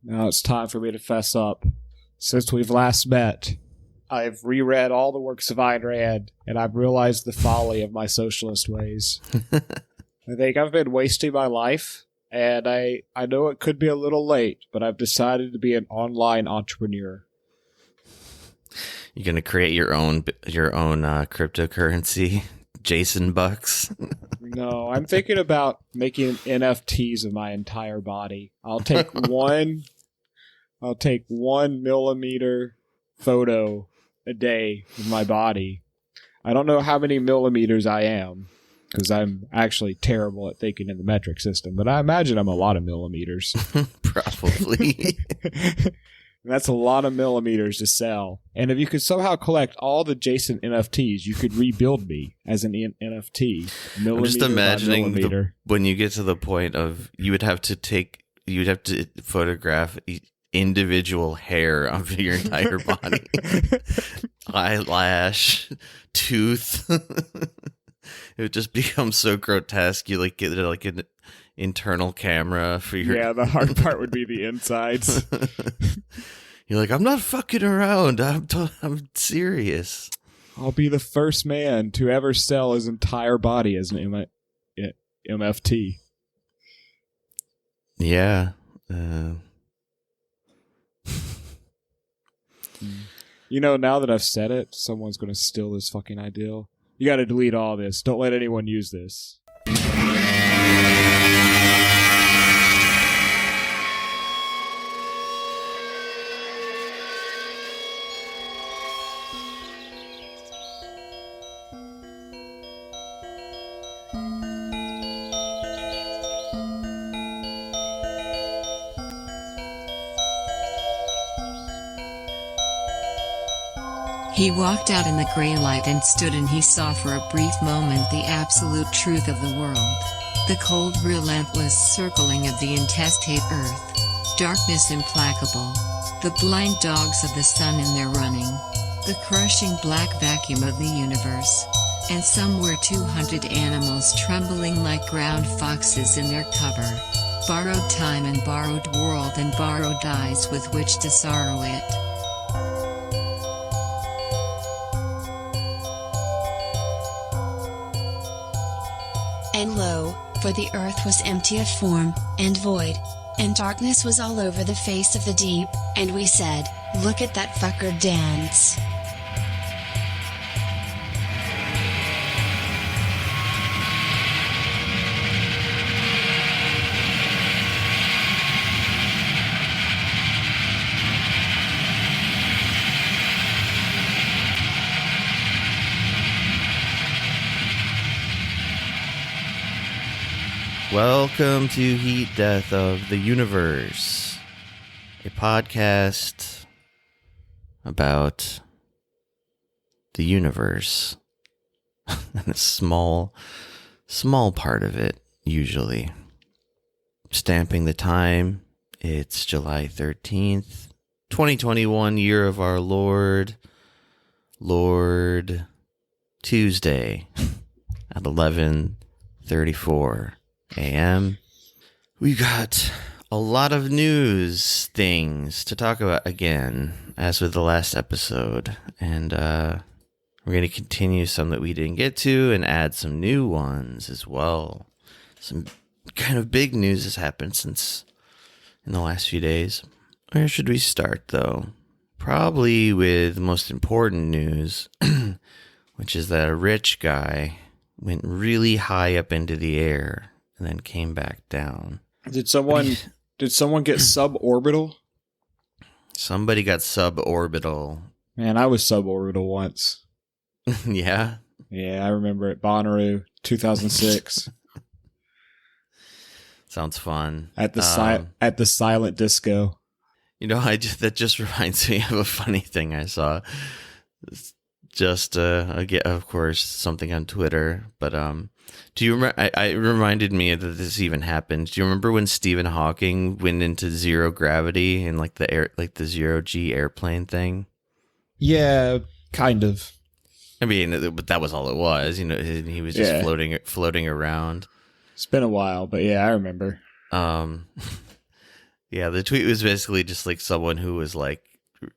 Now it's time for me to fess up. Since we've last met, I've reread all the works of Ayn Rand, and I've realized the folly of my socialist ways. I think I've been wasting my life, and I know it could be a little late, but I've decided to be an online entrepreneur. You're gonna create your own cryptocurrency, Jason Bucks. No, I'm thinking about making NFTs of my entire body. I'll take one 1 millimeter photo a day of my body. I don't know how many millimeters I am, because I'm actually terrible at thinking in the metric system, but I imagine I'm a lot of millimeters. Probably. That's a lot of millimeters to sell. And if you could somehow collect all the Jason NFTs, you could rebuild me as an NFT. I'm just imagining when you get to the point of you'd have to photograph individual hair of your entire body. Eyelash, tooth. It would just become so grotesque. You get an internal camera for your... Yeah, the hard part would be the insides. You're like, I'm not fucking around. I'm serious. I'll be the first man to ever sell his entire body as an MFT. Yeah. Now that I've said it, someone's going to steal this fucking ideal. You got to delete all this. Don't let anyone use this. He walked out in the gray light and stood, and he saw for a brief moment the absolute truth of the world. The cold, relentless circling of the intestate earth. Darkness implacable. The blind dogs of the sun in their running. The crushing black vacuum of the universe. And somewhere 200 animals trembling like ground foxes in their cover. Borrowed time and borrowed world and borrowed eyes with which to sorrow it. And lo, for the earth was empty of form, and void, and darkness was all over the face of the deep, and we said, look at that fucker dance. Welcome to Heat Death of the Universe, a podcast about the universe, and a small part of it, usually. Stamping the time, it's July 13th, 2021, year of our Lord Tuesday, at 11:34 a.m. We've got a lot of news things to talk about again, as with the last episode. And we're going to continue some that we didn't get to and add some new ones as well. Some kind of big news has happened since in the last few days. Where should we start, though? Probably with the most important news, which is that a rich guy went really high up into the air and then came back down. Did someone get suborbital? Somebody got suborbital. Man, I was suborbital once. Yeah? Yeah, I remember it. Bonnaroo, 2006. Sounds fun. At the silent disco. That just reminds me of a funny thing I saw. It's just, again, of course, something on Twitter, but do you remember? It reminded me that this even happened. Do you remember when Stephen Hawking went into zero gravity in the zero G airplane thing? Yeah, kind of. I mean, but that was all it was. He was just floating around. It's been a while, but yeah, I remember. Yeah, the tweet was basically just like someone who was like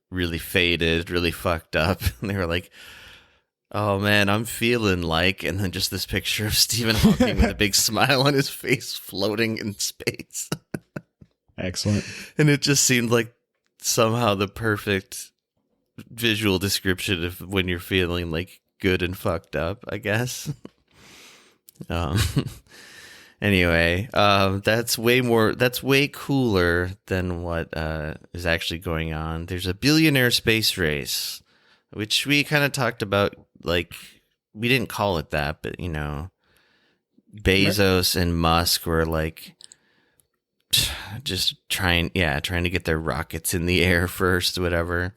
really faded, really fucked up. And they were like, oh man, I'm feeling like, and then just this picture of Stephen Hawking with a big smile on his face floating in space. Excellent. And it just seemed like somehow the perfect visual description of when you're feeling like good and fucked up, I guess. Anyway, that's way cooler than what is actually going on. There's a billionaire space race, which we kind of talked about. Like, we didn't call it that, but, you know, Bezos and Musk were like just trying to get their rockets in the air first, whatever.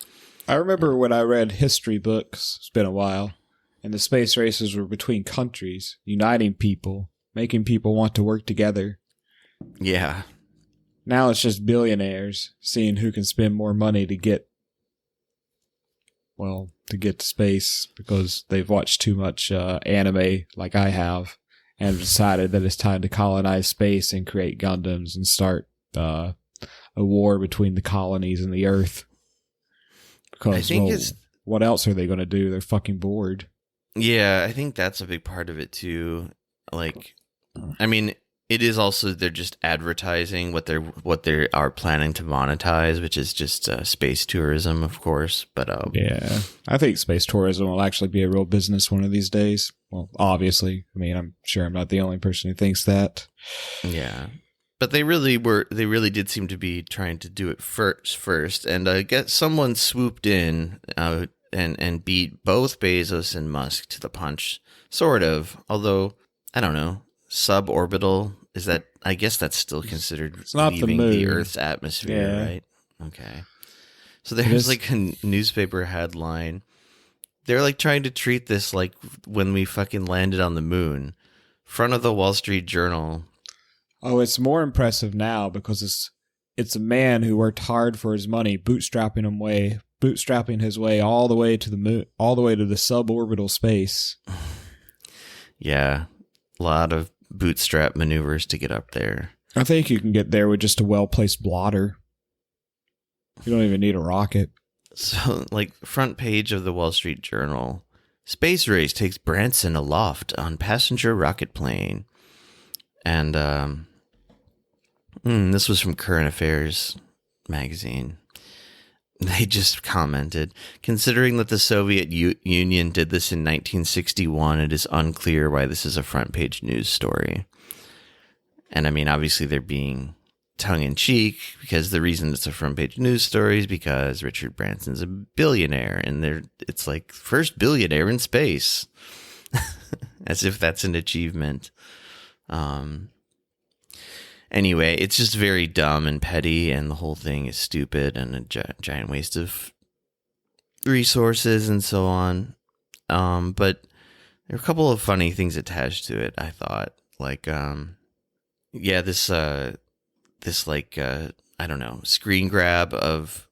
I remember when I read history books, it's been a while, and the space races were between countries, uniting people, making people want to work together. Yeah. Now it's just billionaires seeing who can spend more money to get to space because they've watched too much anime like I have and decided that it's time to colonize space and create Gundams and start a war between the colonies and the Earth. Because, what else are they going to do? They're fucking bored. Yeah, I think that's a big part of it too. Like, I mean, it is also they're just advertising what they are planning to monetize, which is just space tourism, of course. But yeah, I think space tourism will actually be a real business one of these days. Well, obviously, I mean, I'm sure I'm not the only person who thinks that. Yeah, but they really did seem to be trying to do it first, and I guess someone swooped in and beat both Bezos and Musk to the punch, sort of. Although I don't know. Suborbital, is that? I guess that's still considered it's not leaving the Earth's atmosphere, yeah. right? Okay. So there's like a newspaper headline. They're like trying to treat this like when we fucking landed on the moon. Front of the Wall Street Journal. Oh, it's more impressive now because it's a man who worked hard for his money, bootstrapping his way all the way to the moon, all the way to the suborbital space. Yeah, a lot of bootstrap maneuvers to get up there. I think you can get there with just a well-placed blotter. You don't even need a rocket. So, like, front page of the Wall Street Journal. Space race takes Branson aloft on passenger rocket plane. And this was from Current Affairs magazine. They just commented, considering that the Soviet Union did this in 1961, it is unclear why this is a front page news story. And I mean, obviously they're being tongue-in-cheek because the reason it's a front page news story is because Richard Branson's a billionaire, and it's like first billionaire in space, as if that's an achievement. Anyway, it's just very dumb and petty, and the whole thing is stupid and a giant waste of resources and so on. But there are a couple of funny things attached to it, I thought. Like, this like, I don't know, screen grab of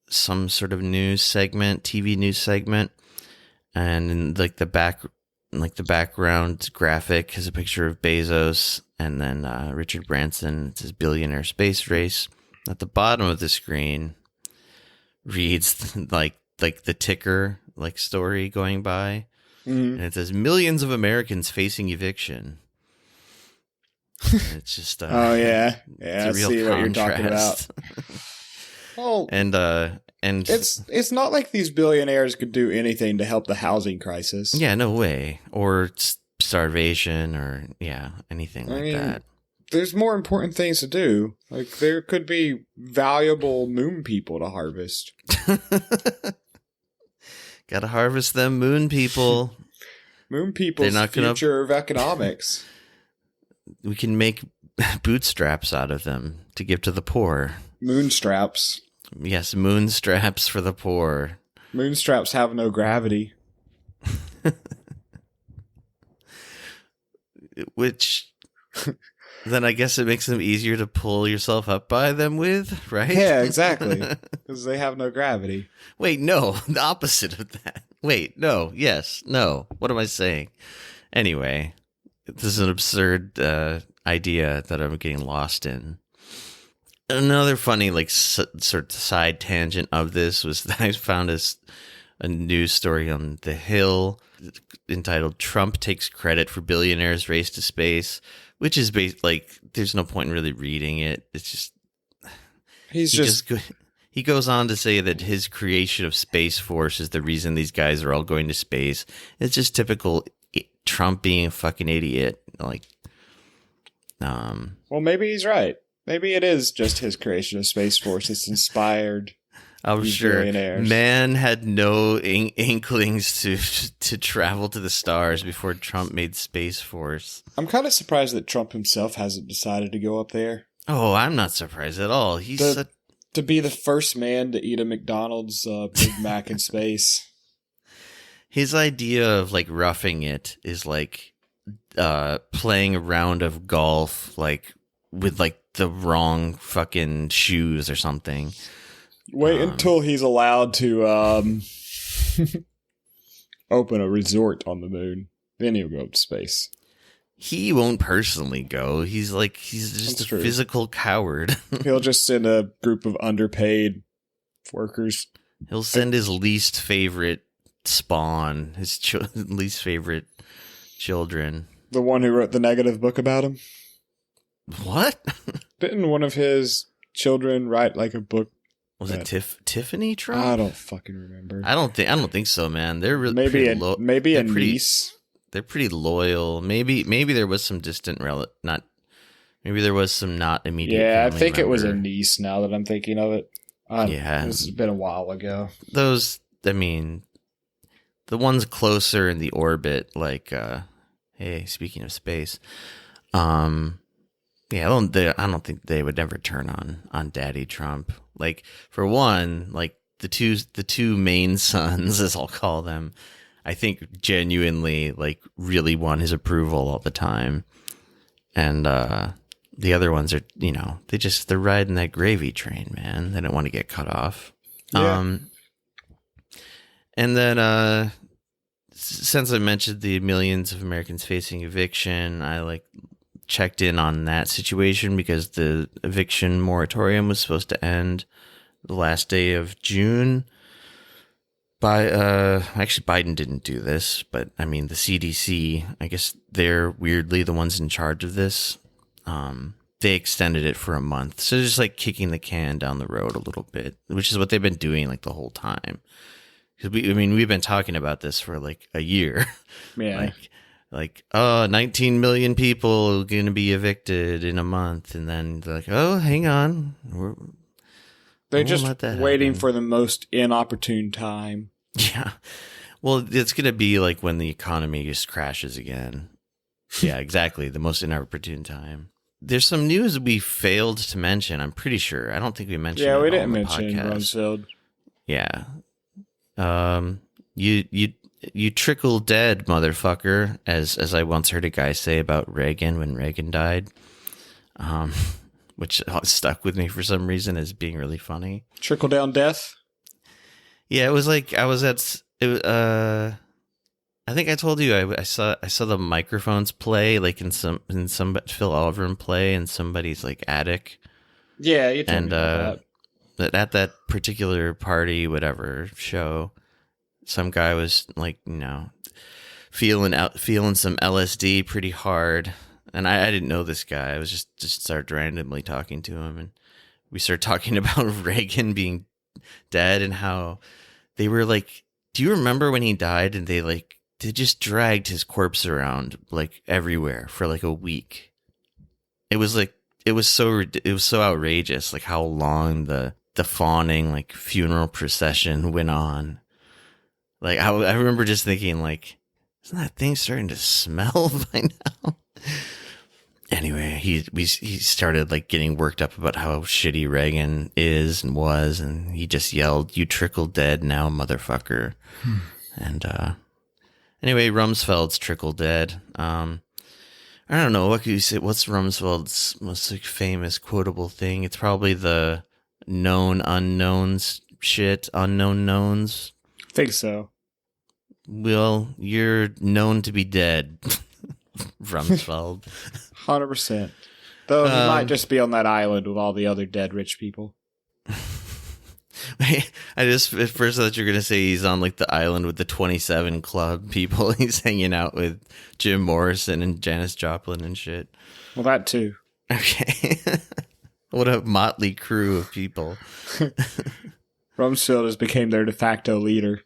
some sort of news segment, TV news segment, and in, like, the background graphic has a picture of Bezos, and then Richard Branson. It's his billionaire space race. At the bottom of the screen reads like the ticker like story going by, and it says millions of Americans facing eviction. And it's just oh yeah, it's a real see contrast. What you're talking about. Well, and it's not like these billionaires could do anything to help the housing crisis. Yeah, no way. Or starvation, or anything like that. There's more important things to do. Like, there could be valuable moon people to harvest. Gotta harvest them moon people. Moon people's future of economics. We can make bootstraps out of them to give to the poor. Moonstraps. Yes, moonstraps for the poor. Moonstraps have no gravity. Which, then I guess it makes them easier to pull yourself up by them with, right? Yeah, exactly. Because they have no gravity. Wait, no, the opposite of that. Wait, no, yes, no. What am I saying? Anyway, this is an absurd idea that I'm getting lost in. Another funny, like, sort of side tangent of this was that I found a news story on the Hill entitled "Trump Takes Credit for Billionaire's Race to Space," which is like, there's no point in really reading it. It's just he goes on to say that his creation of Space Force is the reason these guys are all going to space. It's just typical Trump being a fucking idiot. Like, well, maybe he's right. Maybe it is just his creation of Space Force that's inspired. I'm sure man had no inklings to travel to the stars before Trump made Space Force. I'm kind of surprised that Trump himself hasn't decided to go up there. Oh, I'm not surprised at all. He's to be the first man to eat a McDonald's Big Mac in space. His idea of like roughing it is like playing a round of golf, like with like the wrong fucking shoes or something. Wait until he's allowed to open a resort on the moon. Then he'll go up to space. He won't personally go. He's just That's a true. physical coward. He'll just send a group of underpaid workers. He'll send his least favorite spawn, his least favorite children. The one who wrote the negative book about him? What? Didn't one of his children write like a book? Was it Tiffany Trump? I don't fucking remember. I don't think so, man. They're really maybe a pretty, niece. They're pretty loyal. Maybe there was some distant maybe there was some not immediate. Yeah, I family think member. it was a niece. Now that I'm thinking of it. Yeah, it's been a while ago. Those, I mean, the ones closer in the orbit, like, hey, speaking of space, yeah, I don't think they would ever turn on Daddy Trump. Like, for one, like the two main sons, as I'll call them, I think genuinely like really want his approval all the time, and the other ones are, they're riding that gravy train, man. They don't want to get cut off. Yeah. And then since I mentioned the millions of Americans facing eviction, I checked in on that situation because the eviction moratorium was supposed to end the last day of June. Actually, Biden didn't do this, but I mean the CDC, I guess they're weirdly the ones in charge of this. They extended it for a month, so just like kicking the can down the road a little bit, which is what they've been doing like the whole time. Because we've been talking about this for like a year. Yeah. 19 million people going to be evicted in a month. And then they're like, oh, hang on. They're just waiting for the most inopportune time. Yeah. Well, it's going to be like when the economy just crashes again. Yeah, exactly. The most inopportune time. There's some news we failed to mention, I'm pretty sure. I don't think we mentioned it. Yeah, we on didn't the mention podcast. Rumsfeld. Yeah. You trickle dead, motherfucker, as I once heard a guy say about Reagan when Reagan died, which stuck with me for some reason as being really funny. Trickle down death? Yeah, it was like I think I told you I saw the microphones play like in some Phil Oliver play in somebody's like attic. Yeah, you told me about that. At that particular party, whatever show, some guy was like, feeling some LSD pretty hard, and I didn't know this guy. I was just started randomly talking to him, and we started talking about Reagan being dead and how they were like, do you remember when he died? And they just dragged his corpse around like everywhere for like a week. It was so outrageous, like how long the fawning like funeral procession went on. Like I remember just thinking, like, isn't that thing starting to smell by now? Anyway, he started like getting worked up about how shitty Reagan is and was, and he just yelled, "You trickle dead now, motherfucker!" And anyway, Rumsfeld's trickle dead. I don't know, what could you say? What's Rumsfeld's most like, famous quotable thing? It's probably the known unknowns shit, unknown knowns. I think so. Well, you're known to be dead, Rumsfeld. 100%. Though he might just be on that island with all the other dead rich people. I just at first thought you were gonna say he's on like the island with the 27 Club people. He's hanging out with Jim Morrison and Janis Joplin and shit. Well, that too. Okay. What a motley crew of people. Rumsfeld has became their de facto leader.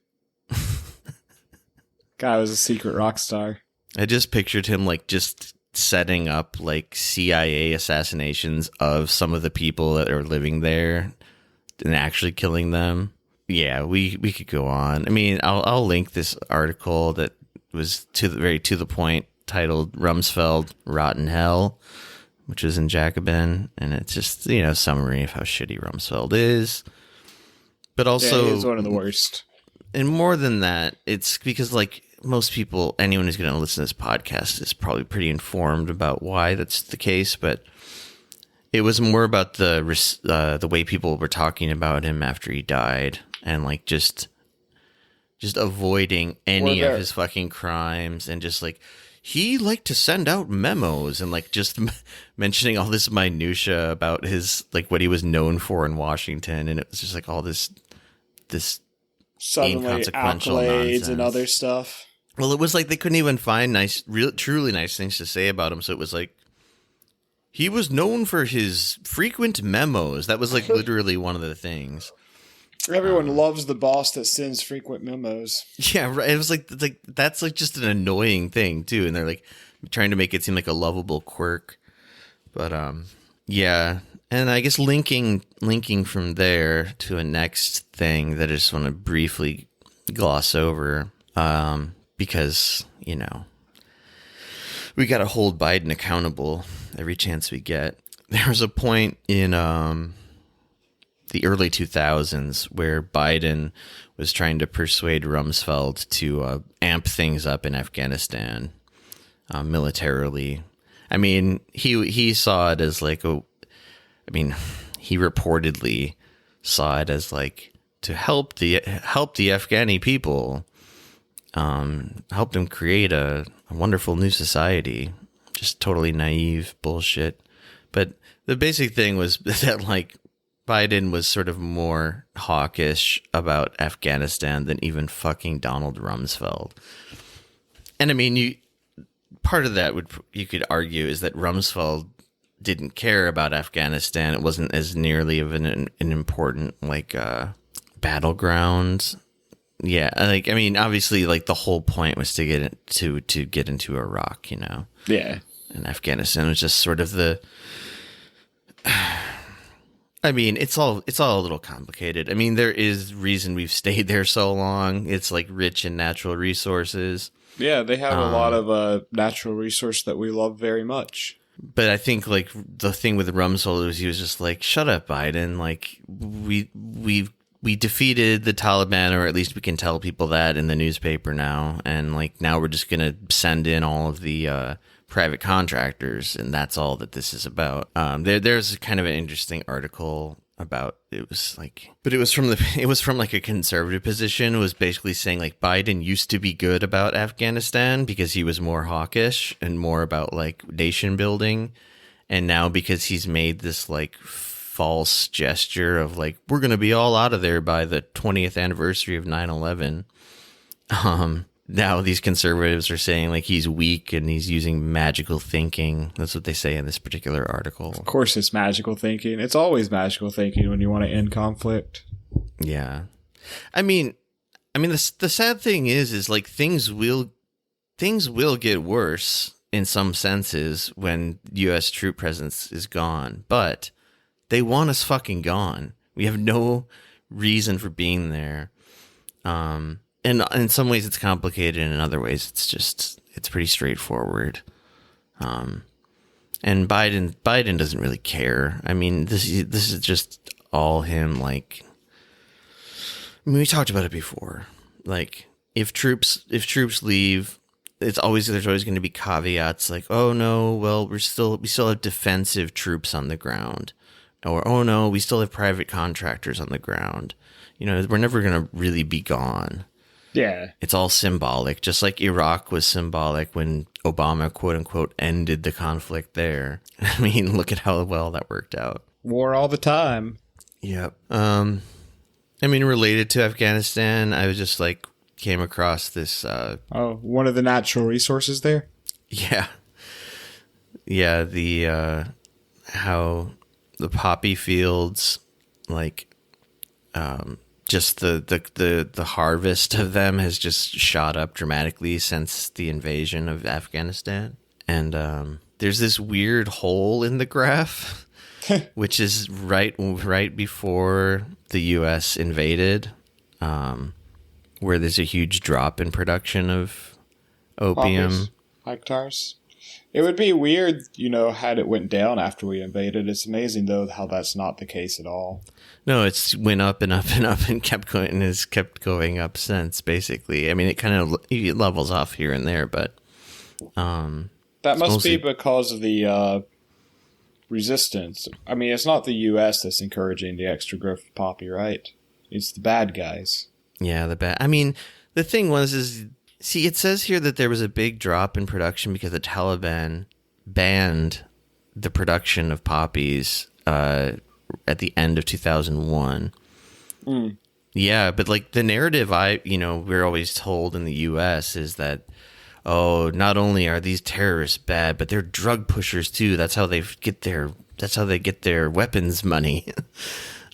Guy was a secret rock star. I just pictured him like just setting up like CIA assassinations of some of the people that are living there and actually killing them. Yeah, we could go on. I mean, I'll link this article that was to the point, titled "Rumsfeld Rotten Hell," which is in Jacobin, and it's just, you know, summary of how shitty Rumsfeld is. But also, yeah, he's one of the worst. And more than that, it's because like most people, anyone who's going to listen to this podcast is probably pretty informed about why that's the case, but it was more about the way people were talking about him after he died, and like just avoiding any of his fucking crimes, and just like he liked to send out memos, and like just mentioning all this minutia about his like what he was known for in Washington, and it was just like all this suddenly inconsequential accolades nonsense and other stuff. Well, it was like they couldn't even find truly nice things to say about him, so it was like he was known for his frequent memos. That was like literally one of the things. Everyone loves the boss that sends frequent memos. Yeah, right. It was like that's like just an annoying thing too, and they're like trying to make it seem like a lovable quirk. But yeah, and I guess linking from there to a next thing that I just want to briefly gloss over, because you know we got to hold Biden accountable every chance we get. There was a point in the early 2000s where Biden was trying to persuade Rumsfeld to amp things up in Afghanistan militarily. I mean, he saw it as like he reportedly saw it as like to help the Afghani people, help them create a wonderful new society. Just totally naive bullshit. But the basic thing was that like Biden was sort of more hawkish about Afghanistan than even fucking Donald Rumsfeld. And I mean, part of that you could argue is that Rumsfeld didn't care about Afghanistan. It wasn't as nearly of an important like battleground. Yeah, like I mean, obviously, like the whole point was to get into Iraq, you know. Yeah. And Afghanistan was just sort of the. I mean, it's all a little complicated. I mean, there is reason we've stayed there so long. It's like rich in natural resources. Yeah, they have a lot of natural resource that we love very much. But I think like the thing with Rumsfeld was he was just like, "Shut up, Biden! Like we defeated the Taliban, or at least we can tell people that in the newspaper now. And like now we're just gonna send in all of the private contractors, and that's all that this is about." There's kind of an interesting article about it was from like a conservative position. It was basically saying like Biden used to be good about Afghanistan because he was more hawkish and more about like nation building, and now because he's made this like false gesture of like we're gonna be all out of there by the 20th anniversary of 9/11. Now these conservatives are saying like he's weak and he's using magical thinking. That's what they say in this particular article. Of course it's magical thinking. It's always magical thinking when you want to end conflict. Yeah. I mean the sad thing is like things will get worse in some senses when US troop presence is gone, but they want us fucking gone. We have no reason for being there. And in some ways it's complicated, and in other ways it's pretty straightforward. And Biden doesn't really care. I mean, this is just all him. Like, I mean, we talked about it before. Like, if troops leave, there's always going to be caveats like, oh no, well we still have defensive troops on the ground, or oh no, we still have private contractors on the ground. You know, we're never going to really be gone. Yeah. It's all symbolic, just like Iraq was symbolic when Obama, quote unquote, ended the conflict there. I mean, look at how well that worked out. War all the time. Yep. I mean, related to Afghanistan, I was just like came across this. One of the natural resources there. Yeah. Yeah. The how the poppy fields, like, just the harvest of them has just shot up dramatically since the invasion of Afghanistan. And there's this weird hole in the graph, which is right before the U.S. invaded, where there's a huge drop in production of opium. Poppies, hectares. It would be weird, had it went down after we invaded. It's amazing, though, how that's not the case at all. No, it's went up and up and up and kept going and has kept going up since, basically. I mean, it kind of levels off here and there, but... that must be because of the resistance. I mean, it's not the U.S. that's encouraging the extra growth of poppy, right? It's the bad guys. Yeah, I mean, the thing is... See, it says here that there was a big drop in production because the Taliban banned the production of poppies at the end of 2001. Mm. Yeah, but like the narrative we're always told in the U.S. is that, oh, not only are these terrorists bad, but they're drug pushers too. That's how they get their weapons money.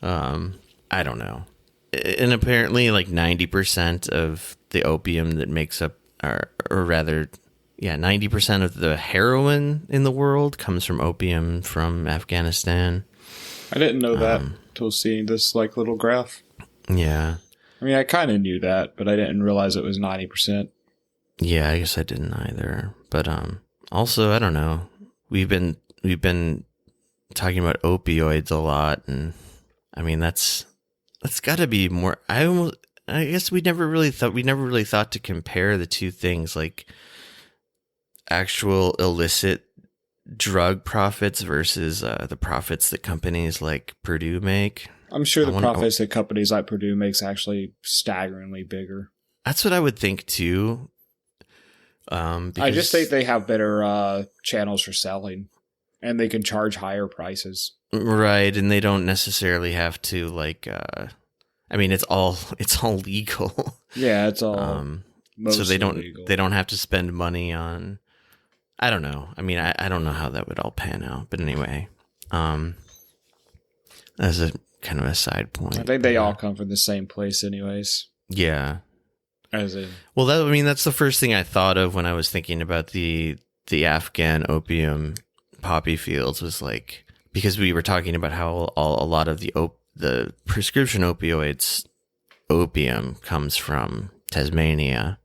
I don't know. And apparently like 90% of the opium that makes up, or rather, 90% of the heroin in the world comes from opium from Afghanistan. I didn't know that until seeing this little graph. Yeah. I mean, I kind of knew that, but I didn't realize it was 90%. Yeah, I guess I didn't either. But also, I don't know. We've been talking about opioids a lot, and I mean that's got to be more. I guess we never really thought to compare the two things, like actual illicit drug profits versus the profits that companies like Purdue make. I'm sure the profits that companies like Purdue makes actually staggeringly bigger. That's what I would think too. I just think they have better channels for selling, and they can charge higher prices. Right, and they don't necessarily have to I mean, it's all legal. Yeah, it's all. So they don't legal. They don't have to spend money on. I don't know. I mean, I don't know how that would all pan out. But anyway, as a kind of a side point, I think they all come from the same place, anyways. Yeah. As in, well, that's the first thing I thought of when I was thinking about the Afghan opium poppy fields, was like, because we were talking about how a lot of the prescription opioids, opium, comes from Tasmania,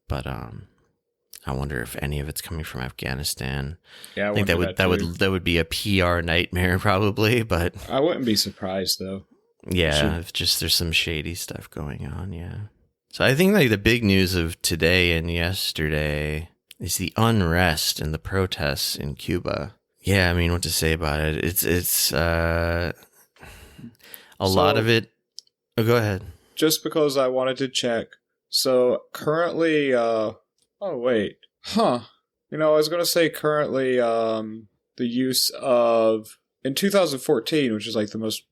but I wonder if any of it's coming from Afghanistan. Yeah, I think that would be a PR nightmare probably, but I wouldn't be surprised though. Yeah, if just there's some shady stuff going on. Yeah, so I think the big news of today and yesterday is the unrest and the protests in Cuba. Yeah, I mean, what to say about it? It's a lot of it. Oh, go ahead. Just because I wanted to check. So currently, I was going to say currently, the use of, in 2014, which is the most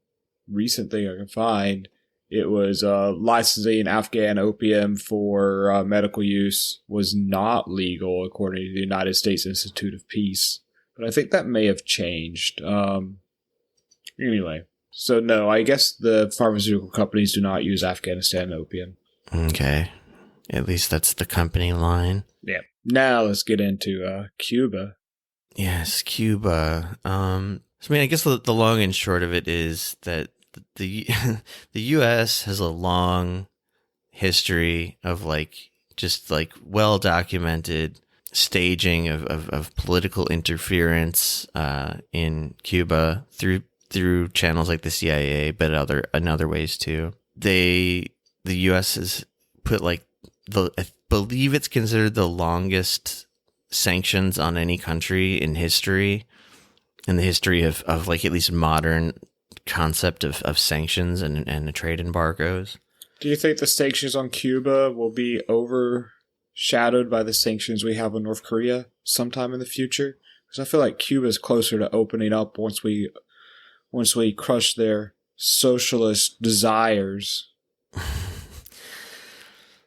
recent thing I can find, it was licensing Afghan opium for medical use was not legal according to the United States Institute of Peace. But I think that may have changed. Anyway, so no, I guess the pharmaceutical companies do not use Afghanistan opium. Okay. At least that's the company line. Yeah. Now let's get into Cuba. Yes, Cuba. I guess the long and short of it is that the U.S. has a long history of well documented staging of political interference in Cuba through channels like the CIA, but in other ways too. The U.S. has put I believe it's considered the longest sanctions on any country in history, in the history of at least modern concept of sanctions and trade embargoes. Do you think the sanctions on Cuba will be overshadowed by the sanctions we have on North Korea sometime in the future? Because I feel like Cuba is closer to opening up once we crush their socialist desires.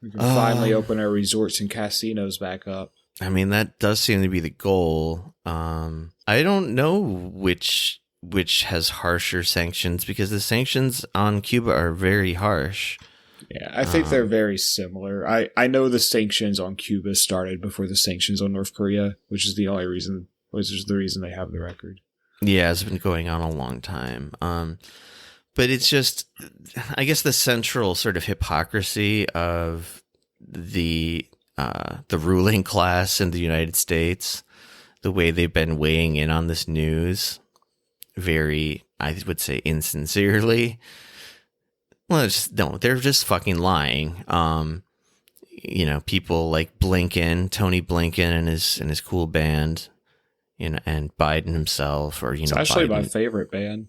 We can finally open our resorts and casinos back up. I mean, that does seem to be the goal. I don't know which has harsher sanctions, because the sanctions on Cuba are very harsh. Yeah, I think they're very similar. I know the sanctions on Cuba started before the sanctions on North Korea, which is the reason they have the record. Yeah, it's been going on a long time. But it's just, I guess, the central sort of hypocrisy of the ruling class in the United States, the way they've been weighing in on this news, very, I would say, insincerely. Well, they're just fucking lying. People like Tony Blinken and his cool band, and Biden himself, or it's actually my favorite band.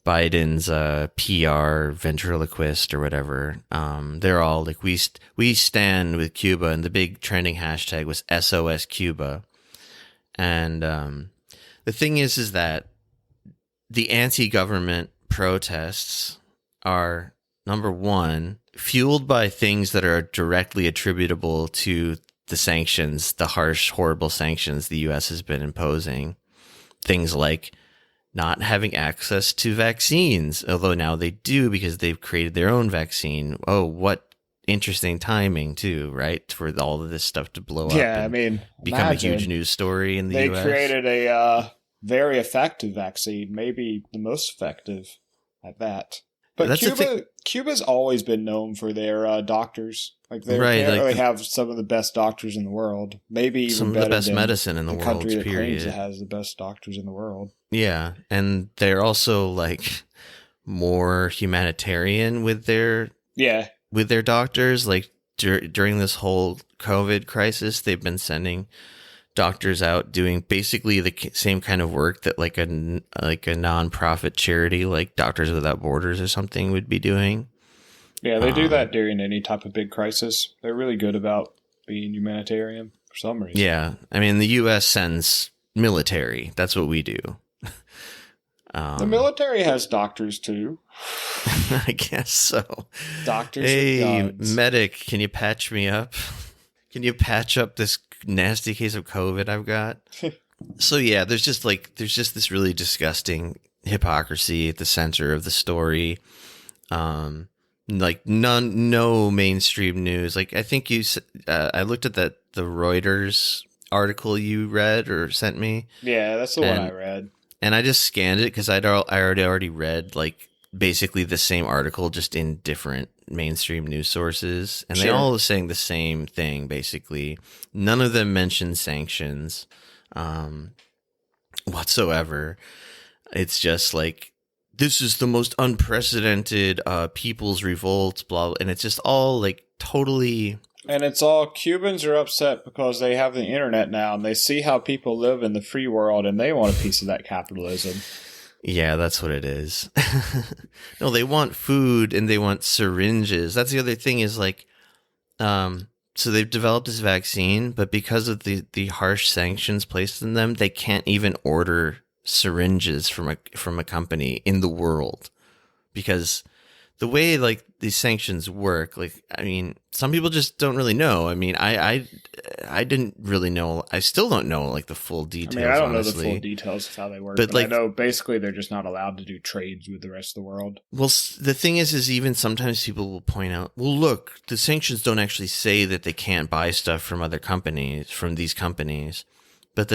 Biden's PR ventriloquist or whatever. They're all like, we stand with Cuba, and the big trending hashtag was SOS Cuba. And the thing is that the anti-government protests are, number one, fueled by things that are directly attributable to the sanctions, the harsh, horrible sanctions the U.S. has been imposing. Things like not having access to vaccines, although now they do because they've created their own vaccine. Oh, what interesting timing too, right? For all of this stuff to blow up. Yeah, I mean, become a huge news story in the US. They created a very effective vaccine, maybe the most effective at that. But Cuba's always been known for their doctors. Like they have some of the best doctors in the world. Maybe even some of the best medicine in the world. Country that period. claims it has the best doctors in the world. Yeah, and they're also like more humanitarian with their doctors. Like during this whole COVID crisis, they've been sending doctors out doing basically the same kind of work that like a nonprofit charity like Doctors Without Borders or something would be doing. Yeah, they do that during any type of big crisis. They're really good about being humanitarian for some reason. Yeah, I mean, the U.S. sends military. That's what we do. The military has doctors too. I guess so. Doctors. Hey, medic, can you patch me up? Can you patch up this nasty case of COVID I've got? So yeah, there's just this really disgusting hypocrisy at the center of the story. Like no mainstream news. Like I think I looked at the Reuters article you read or sent me. Yeah, that's the one I read. And I just scanned it because I already read like basically the same article just in different mainstream news sources, and they all are saying the same thing basically. None of them mention sanctions whatsoever. It's just like, this is the most unprecedented people's revolt, blah, and it's just all like totally. And it's all Cubans are upset because they have the internet now and they see how people live in the free world and they want a piece of that capitalism. Yeah, that's what it is. No, they want food and they want syringes. That's the other thing is like, so they've developed this vaccine, but because of the harsh sanctions placed on them, they can't even order syringes from a company in the world, because the way like these sanctions work, like, I mean, some people just don't really know. I mean, I didn't really know. I still don't know like the full details. I mean, I don't honestly know the full details of how they work, but like, I know basically they're just not allowed to do trades with the rest of the world. Well, the thing is even sometimes people will point out, well, look, the sanctions don't actually say that they can't buy stuff from other companies, from these companies, but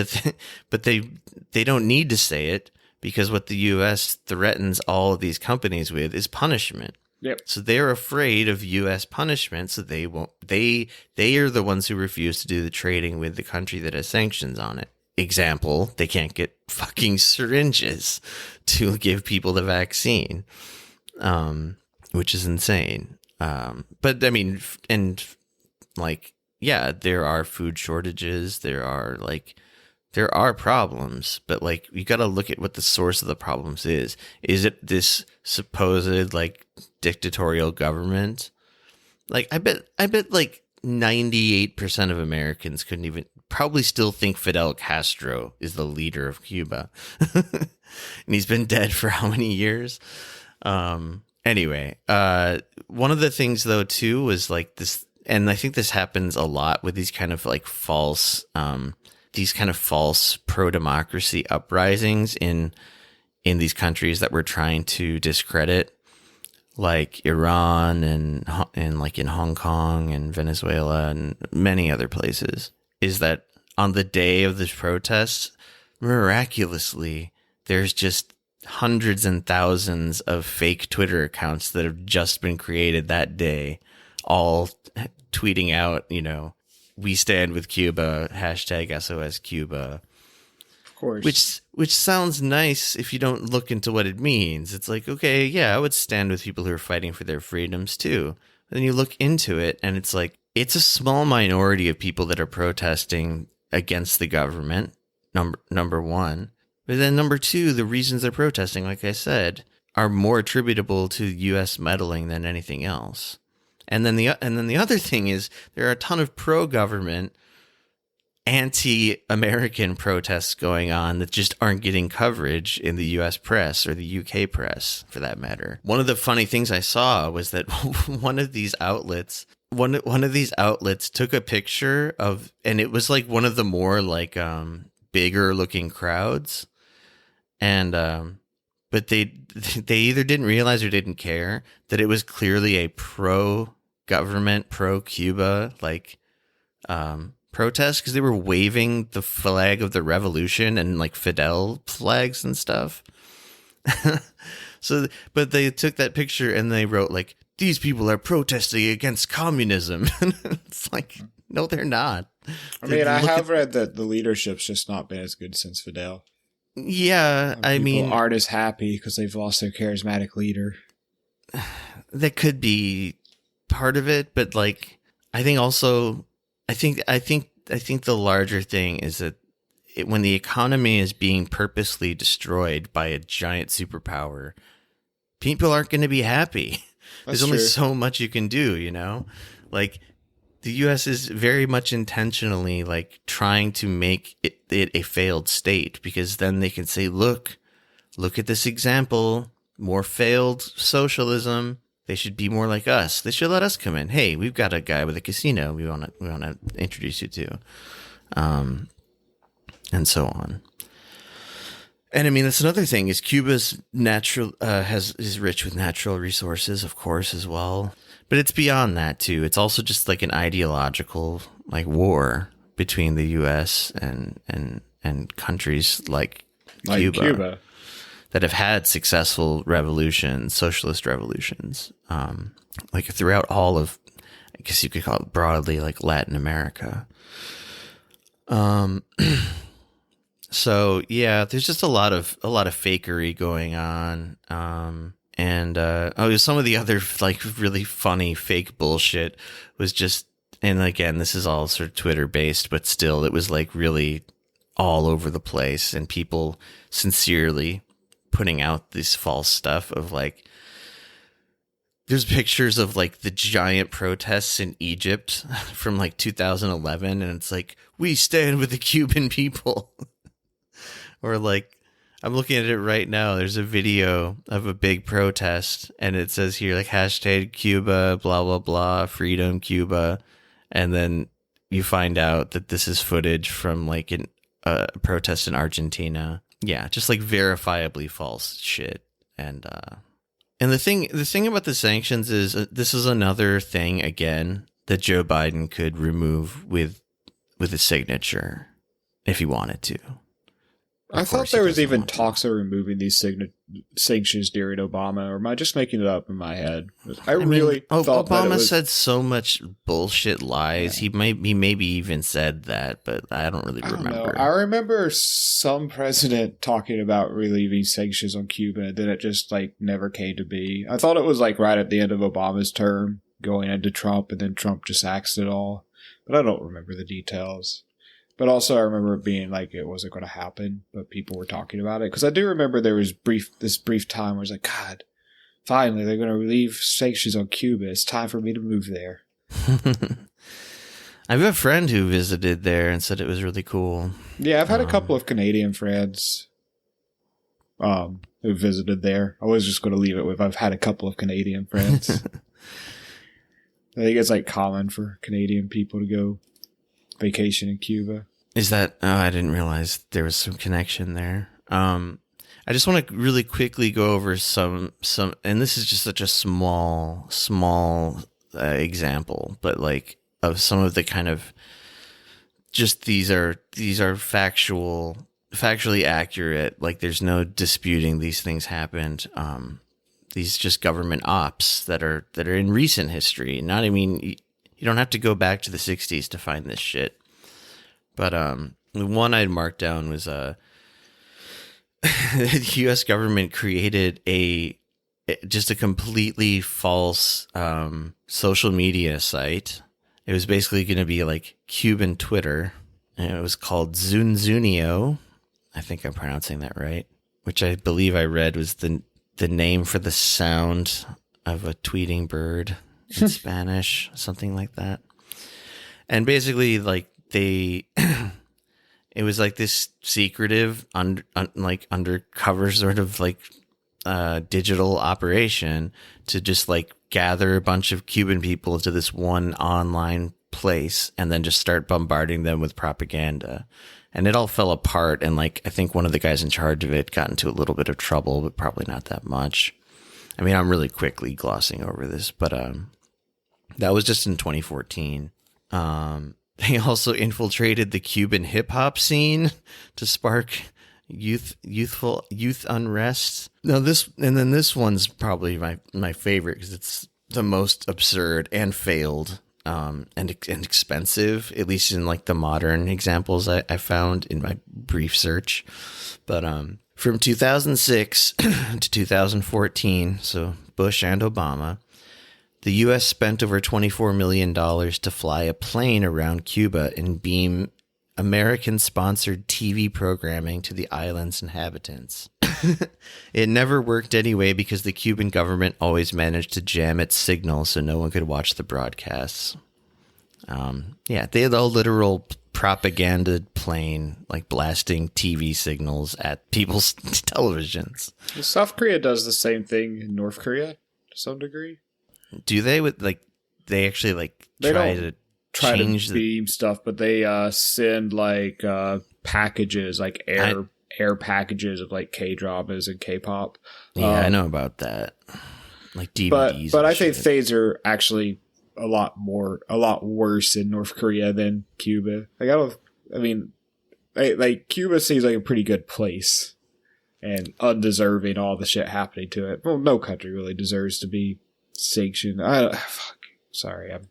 they don't need to say it, because what the U.S. threatens all of these companies with is punishment. Yep. So they're afraid of U.S. punishment, so they won't. They are the ones who refuse to do the trading with the country that has sanctions on it. Example: they can't get fucking syringes to give people the vaccine, which is insane. But I mean, and like, yeah, there are food shortages. There are like there are problems, but like you got to look at what the source of the problems is. Is it this supposed like dictatorial government? Like I bet like 98% of Americans couldn't even probably still think Fidel Castro is the leader of Cuba. And he's been dead for how many years? Anyway, one of the things though too was like this, and I think this happens a lot with these kind of like false pro-democracy uprisings in these countries that we're trying to discredit, like Iran and like in Hong Kong and Venezuela and many other places, is that on the day of this protest, miraculously, there's just hundreds and thousands of fake Twitter accounts that have just been created that day, all tweeting out, you know, "We stand with Cuba," hashtag SOS Cuba. Of course. Which sounds nice if you don't look into what it means. It's like, okay, yeah, I would stand with people who are fighting for their freedoms too. But then you look into it and it's like, it's a small minority of people that are protesting against the government, number one. But then number two, the reasons they're protesting, like I said, are more attributable to U.S. meddling than anything else. And then the other thing is there are a ton of pro-government, anti-American protests going on that just aren't getting coverage in the U.S. press or the UK press, for that matter. One of the funny things I saw was that one of these outlets took a picture of, and it was like one of the more like bigger looking crowds, and but they either didn't realize or didn't care that it was clearly a pro-government, pro-Cuba like protest, because they were waving the flag of the revolution and like Fidel flags and stuff. But they took that picture and they wrote like, "These people are protesting against communism." It's like, no, they're not. I mean, I have read that the leadership's just not been as good since Fidel. Yeah, People aren't as happy because they've lost their charismatic leader. That could be part of it, but like, I think the larger thing is that when the economy is being purposely destroyed by a giant superpower, people aren't going to be happy. There's only so much you can do, you know? Like, the U.S. is very much intentionally, like, trying to make it a failed state, because then they can say, look at this example, more failed socialism. They should be more like us. They should let us come in. Hey, we've got a guy with a casino we want to introduce you to, and so on. And I mean, that's another thing, is Cuba's is rich with natural resources, of course, as well. But it's beyond that too. It's also just like an ideological like war between the U.S. and countries like Cuba that have had successful revolutions, socialist revolutions, like throughout all of, I guess you could call it broadly, like Latin America. So yeah, there's just a lot of fakery going on. And some of the other like really funny fake bullshit was just, and again, this is all sort of Twitter based, but still, it was like really all over the place, and people sincerely putting out this false stuff of like, there's pictures of like the giant protests in Egypt from like 2011, and it's like, "We stand with the Cuban people." Or like, I'm looking at it right now. There's a video of a big protest, and it says here like hashtag Cuba, blah, blah, blah, freedom Cuba. And then you find out that this is footage from like a protest in Argentina. Yeah, just like verifiably false shit. And the thing about the sanctions is this is another thing, again, that Joe Biden could remove with a signature if he wanted to. I thought there was even talks of removing these sanctions during Obama, or am I just making it up in my head? I really thought Obama said so much bullshit lies. Yeah. He maybe even said that, but I don't really remember. I remember some president talking about relieving sanctions on Cuba, and then it just like never came to be. I thought it was like right at the end of Obama's term, going into Trump, and then Trump just axed it all. But I don't remember the details. But also I remember it being like it wasn't going to happen, but people were talking about it. Because I do remember there was this brief time where I was like, God, finally they're going to relieve sanctions on Cuba. It's time for me to move there. I have a friend who visited there and said it was really cool. Yeah, I've had a couple of Canadian friends who visited there. I was just going to leave it with I've had a couple of Canadian friends. I think it's like common for Canadian people to go vacation in Cuba. Is that? Oh, I didn't realize there was some connection there. I just want to really quickly go over some, and this is just such a small example, but like of some of the kind of just these are factually accurate. Like there's no disputing these things happened. These just government ops that are in recent history. Not, I mean, you don't have to go back to the 60s to find this shit. But the one I'd marked down was the U.S. government created just a completely false social media site. It was basically going to be like Cuban Twitter, and it was called Zunzunio. I think I'm pronouncing that right, which I believe I read was the name for the sound of a tweeting bird in Spanish, something like that. And basically, like it was like this secretive, undercover sort of like digital operation to just like gather a bunch of Cuban people into this one online place and then just start bombarding them with propaganda. And it all fell apart. And like, I think one of the guys in charge of it got into a little bit of trouble, but probably not that much. I mean, I'm really quickly glossing over this, but that was just in 2014. They also infiltrated the Cuban hip hop scene to spark youth unrest. Now this one's probably my favorite because it's the most absurd and failed, and expensive, at least in like the modern examples I found in my brief search. But from 2006 to 2014, so Bush and Obama, the U.S. spent over $24 million to fly a plane around Cuba and beam American-sponsored TV programming to the island's inhabitants. It never worked anyway because the Cuban government always managed to jam its signal so no one could watch the broadcasts. Yeah, they had a literal propaganda plane, like blasting TV signals at people's televisions. South Korea does the same thing in North Korea to some degree. Do they they actually they try don't to try change to beam stuff, but they send like packages, like air packages of like K-dramas and K-pop. Yeah, I know about that. Like DVDs. But I think things are actually a lot worse in North Korea than Cuba. Like Cuba seems like a pretty good place and undeserving all the shit happening to it. Well, no country really deserves to be sanctioned. Sorry, I'm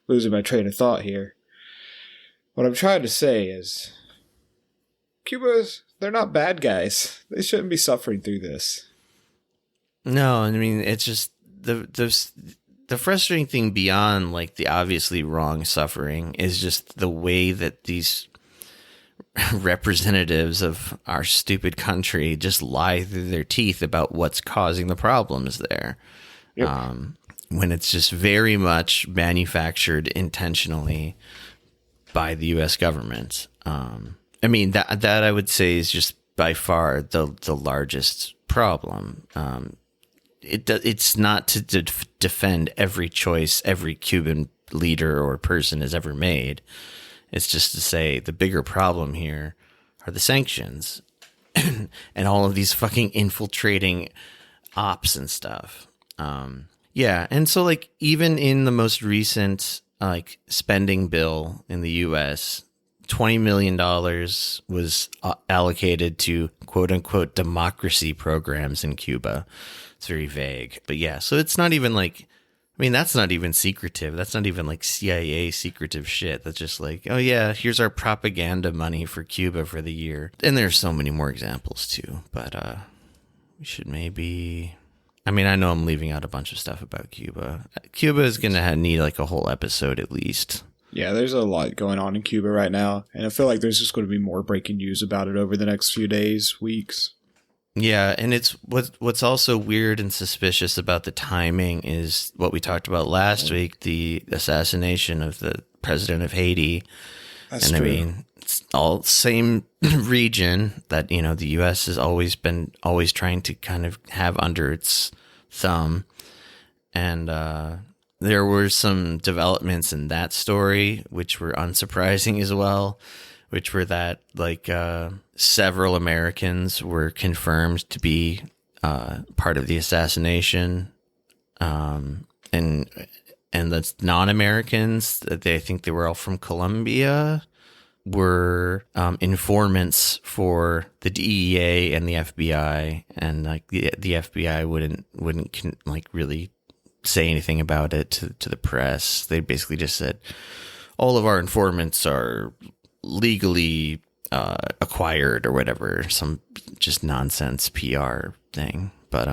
losing my train of thought here. What I'm trying to say is they're not bad guys. They shouldn't be suffering through this. No, I mean, it's just the frustrating thing beyond like the obviously wrong suffering is just the way that these representatives of our stupid country just lie through their teeth about what's causing the problems there. Yep. When it's just very much manufactured intentionally by the U.S. government. I mean, that I would say is just by far the largest problem. It's not to defend every choice every Cuban leader or person has ever made. It's just to say the bigger problem here are the sanctions and all of these fucking infiltrating ops and stuff. Yeah, and so like even in the most recent like spending bill in the U.S., $20 million was allocated to quote unquote democracy programs in Cuba. It's very vague, but yeah. So it's not even like, I mean, that's not even secretive. That's not even like CIA secretive shit. That's just like, oh yeah, here's our propaganda money for Cuba for the year. And there's so many more examples too, but we should maybe, I mean, I know I'm leaving out a bunch of stuff about Cuba. Cuba is going to need like a whole episode at least. Yeah, there's a lot going on in Cuba right now, and I feel like there's just going to be more breaking news about it over the next few days, weeks. Yeah, and it's what's also weird and suspicious about the timing is what we talked about last week, the assassination of the president of Haiti. That's and true. I mean, it's all same region that, you know, the U.S. has always trying to kind of have under its thumb. And there were some developments in that story, which were unsurprising as well, which were that like several Americans were confirmed to be part of the assassination, and the non-Americans, I think they were all from Colombia, were informants for the DEA and the FBI, and like the FBI wouldn't like really say anything about it to the press. They basically just said all of our informants are legally acquired or whatever, some just nonsense PR thing. But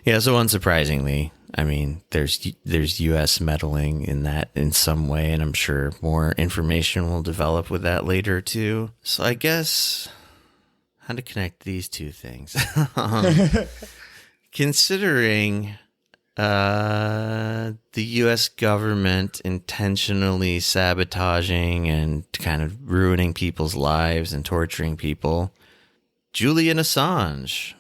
yeah, so unsurprisingly, I mean, there's U.S. meddling in that in some way, and I'm sure more information will develop with that later too. So I guess how to connect these two things, considering the U.S. government intentionally sabotaging and kind of ruining people's lives and torturing people. Julian Assange.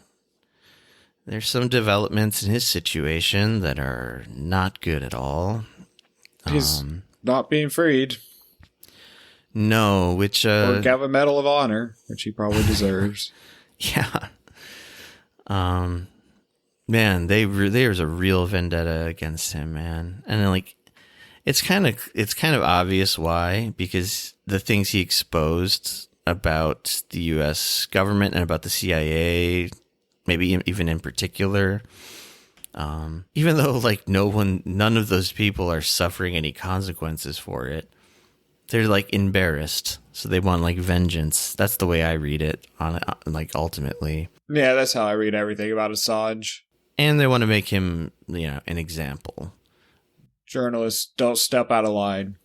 There's some developments in his situation that are not good at all. He's not being freed. No, which... or have a Medal of Honor, which he probably deserves. Yeah. Man, there's a real vendetta against him, man. And like, it's kind of obvious why, because the things he exposed about the U.S. government and about the CIA, maybe even in particular, even though like none of those people are suffering any consequences for it, they're like embarrassed, so they want like vengeance. That's the way I read it, on like ultimately. Yeah, that's how I read everything about Assange. And they want to make him, you know, an example. Journalists don't step out of line.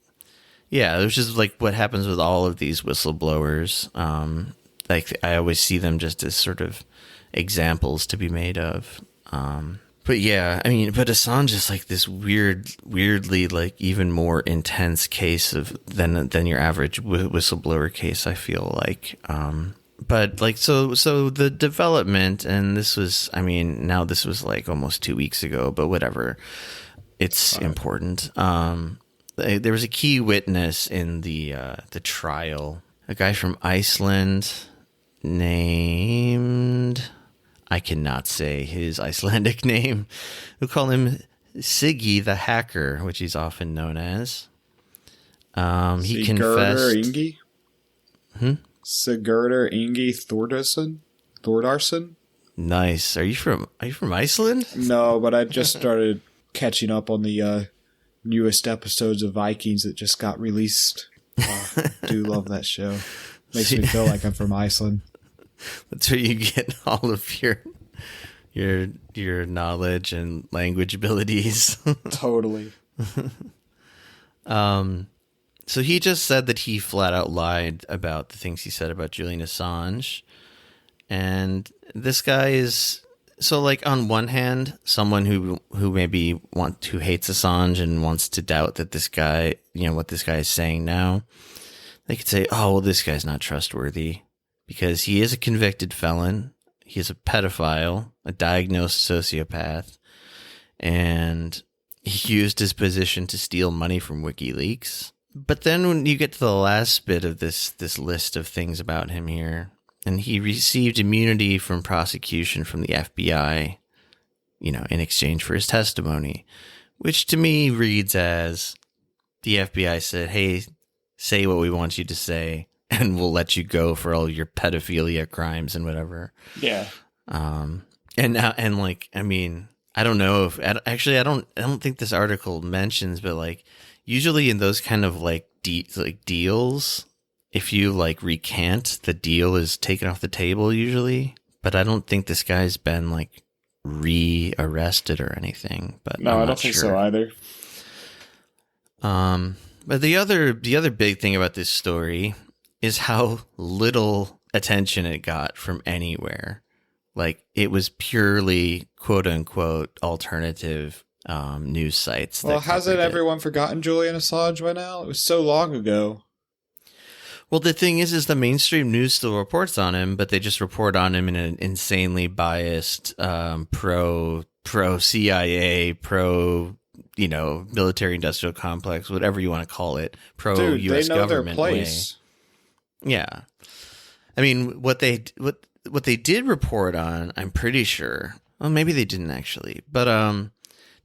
Yeah, which is like what happens with all of these whistleblowers. Like I always see them just as sort of examples to be made of. But yeah, I mean, but Assange is like this weirdly like even more intense case than your average whistleblower case, I feel like. But like, so the development, and this was like almost 2 weeks ago, but whatever, it's important. There was a key witness in the trial, a guy from Iceland named, I cannot say his Icelandic name. We'll call him Siggy the Hacker, which he's often known as. He confessed. Ingi? Sigurdur Ingi Thordarson? Nice. Are you from Iceland? No, but I just started catching up on the newest episodes of Vikings that just got released. Do love that show. Makes me feel like I'm from Iceland. That's where you get all of your knowledge and language abilities. Totally. So he just said that he flat out lied about the things he said about Julian Assange. And this guy is, so like on one hand, someone who maybe who hates Assange and wants to doubt that this guy, you know, what this guy is saying now, they could say, oh, well, this guy's not trustworthy because he is a convicted felon. He is a pedophile, a diagnosed sociopath, and he used his position to steal money from WikiLeaks. But then when you get to the last bit of this list of things about him here, and he received immunity from prosecution from the FBI, you know, in exchange for his testimony, which to me reads as the FBI said, hey, say what we want you to say, and we'll let you go for all your pedophilia crimes and whatever. Yeah. And like, I mean, I don't know if actually I don't think this article mentions, but like usually in those kind of like deals, if you like recant, the deal is taken off the table usually. But I don't think this guy's been like re-arrested or anything. But no, I don't think so either. But the other big thing about this story is how little attention it got from anywhere. Like, it was purely quote unquote alternative news sites. Well, hasn't everyone forgotten Julian Assange by now? It was so long ago. Well, the thing is the mainstream news still reports on him, but they just report on him in an insanely biased, pro CIA, pro, military industrial complex, whatever you want to call it, pro U.S. they know government their place. way. Yeah, I mean, what they did report on, I'm pretty sure. Well, maybe they didn't actually, but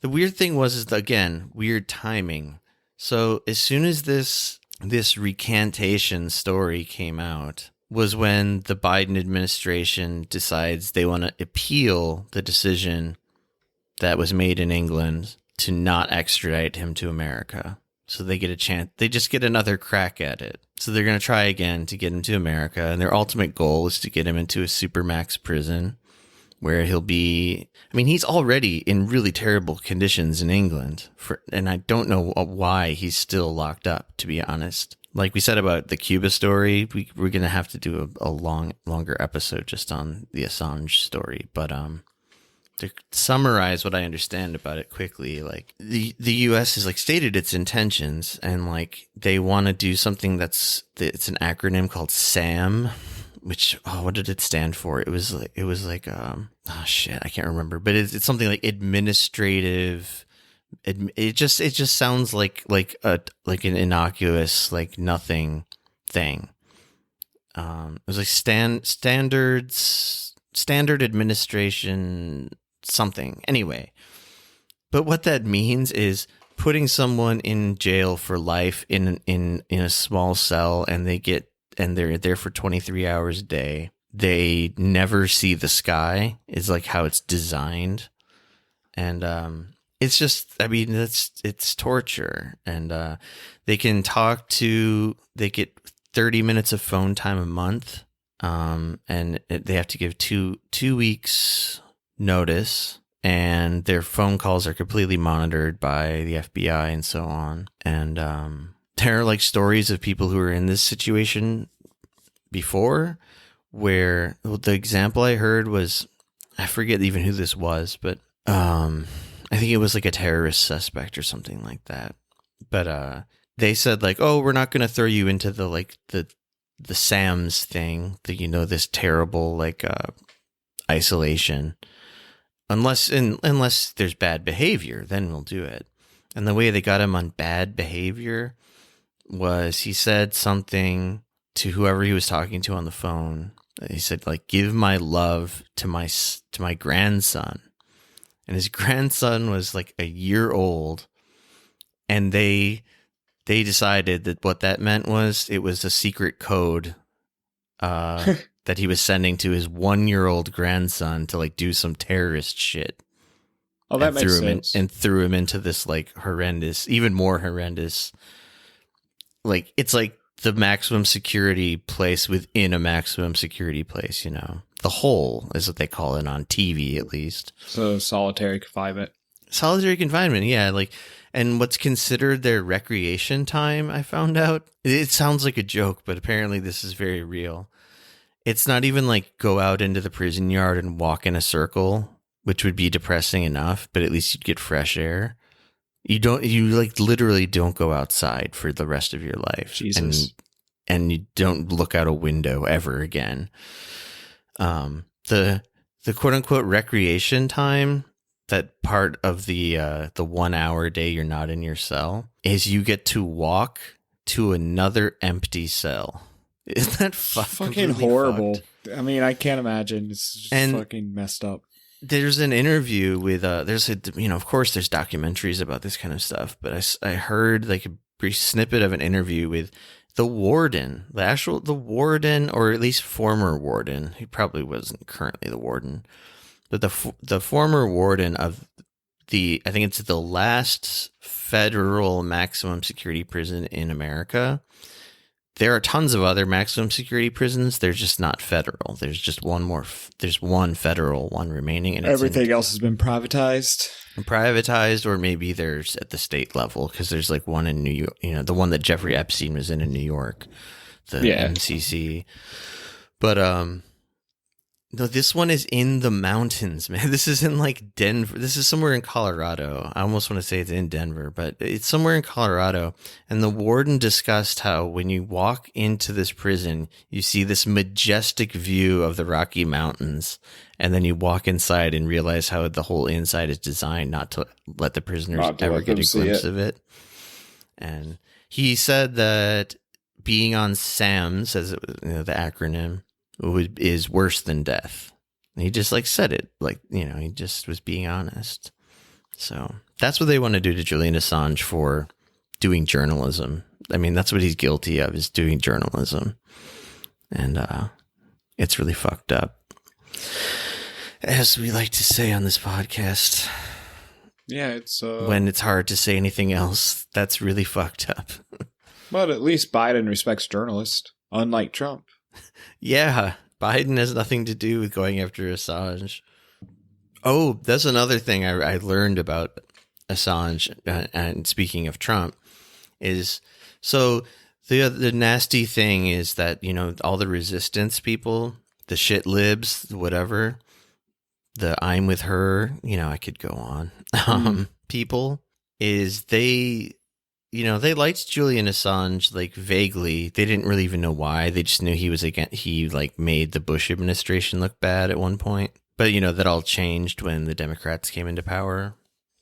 the weird thing was again, weird timing. So as soon as this recantation story came out was when the Biden administration decides they want to appeal the decision that was made in England to not extradite him to America. So they get a chance. They just get another crack at it. So they're going to try again to get him to America. And their ultimate goal is to get him into a supermax prison where he'll be, he's already in really terrible conditions in England, and I don't know why he's still locked up, to be honest. Like we said about the Cuba story, we're going to have to do a longer episode just on the Assange story. But to summarize what I understand about it quickly, like the U.S. has like stated its intentions, and like they want to do something it's an acronym called SAM. Which, what did it stand for? It was like, I can't remember, but it's something like administrative. It just sounds like an innocuous, like nothing thing. It was like standard administration something. Anyway, but what that means is putting someone in jail for life in a small cell, and they're there for 23 hours a day. They never see the sky is like how it's designed. And it's just, it's torture. And they get 30 minutes of phone time a month. And they have to give two weeks notice. And their phone calls are completely monitored by the FBI and so on. And there are like stories of people who are in this situation before, where the example I heard was, I forget even who this was, but I think it was like a terrorist suspect or something like that. But they said like, oh, we're not going to throw you into the SAMS thing, this terrible like isolation, unless there's bad behavior, then we'll do it. And the way they got him on bad behavior was he said something to whoever he was talking to on the phone. He said, like, give my love to my grandson. And his grandson was like a year old. And they decided that what that meant was it was a secret code that he was sending to his 1-year-old grandson to like do some terrorist shit. Oh, that makes sense. And threw him into this like horrendous, even more horrendous. Like, it's like the maximum security place within a maximum security place, The hole is what they call it on TV, at least. So solitary confinement. Solitary confinement, yeah. Like, and what's considered their recreation time, I found out. It sounds like a joke, but apparently this is very real. It's not even like go out into the prison yard and walk in a circle, which would be depressing enough, but at least you'd get fresh air. You like literally don't go outside for the rest of your life. Jesus. And you don't look out a window ever again. The quote unquote recreation time, that part of the 1 hour a day you're not in your cell, is you get to walk to another empty cell. Isn't that fucking horrible? Fucked? I can't imagine. It's just fucking messed up. There's an interview with of course there's documentaries about this kind of stuff, but I heard like a brief snippet of an interview with the warden, the warden, or at least former warden. He probably wasn't currently the warden, but the former warden of I think it's the last federal maximum security prison in America. There are tons of other maximum security prisons. They're just not federal. There's just one more. There's one federal one remaining, and everything else has been privatized. privatized, or maybe there's at the state level, because there's like one in New York, the one that Jeffrey Epstein was in New York, the MCC. But no, this one is in the mountains, man. This is in like Denver. This is somewhere in Colorado. I almost want to say it's in Denver, but it's somewhere in Colorado. And the warden discussed how when you walk into this prison, you see this majestic view of the Rocky Mountains. And then you walk inside and realize how the whole inside is designed not to let the prisoners ever get a glimpse of it. And he said that being on SAMS, as the acronym, is worse than death. And he just like said it, like, he just was being honest. So that's what they want to do to Julian Assange for doing journalism. I mean, that's what he's guilty of, is doing journalism. And it's really fucked up. As we like to say on this podcast. Yeah, it's when it's hard to say anything else, that's really fucked up. But at least Biden respects journalists, unlike Trump. Yeah, Biden has nothing to do with going after Assange. Oh, that's another thing I learned about Assange, and speaking of Trump, is so the nasty thing is that, all the resistance people, the shit libs, whatever, the I'm with her, I could go on, people, is they liked Julian Assange, like, vaguely. They didn't really even know why. They just knew he like made the Bush administration look bad at one point. But, that all changed when the Democrats came into power.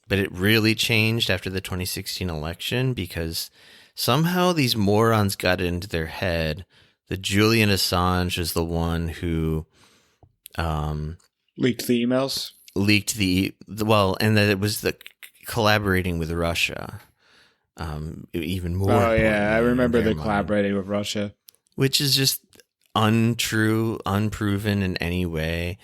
But it really changed after the 2016 election, because somehow these morons got it into their head that Julian Assange is the one who leaked the emails? Leaked and that it was the collaborating with Russia. Even more. Oh yeah, I remember the collaborating with Russia, which is just untrue, unproven in any way.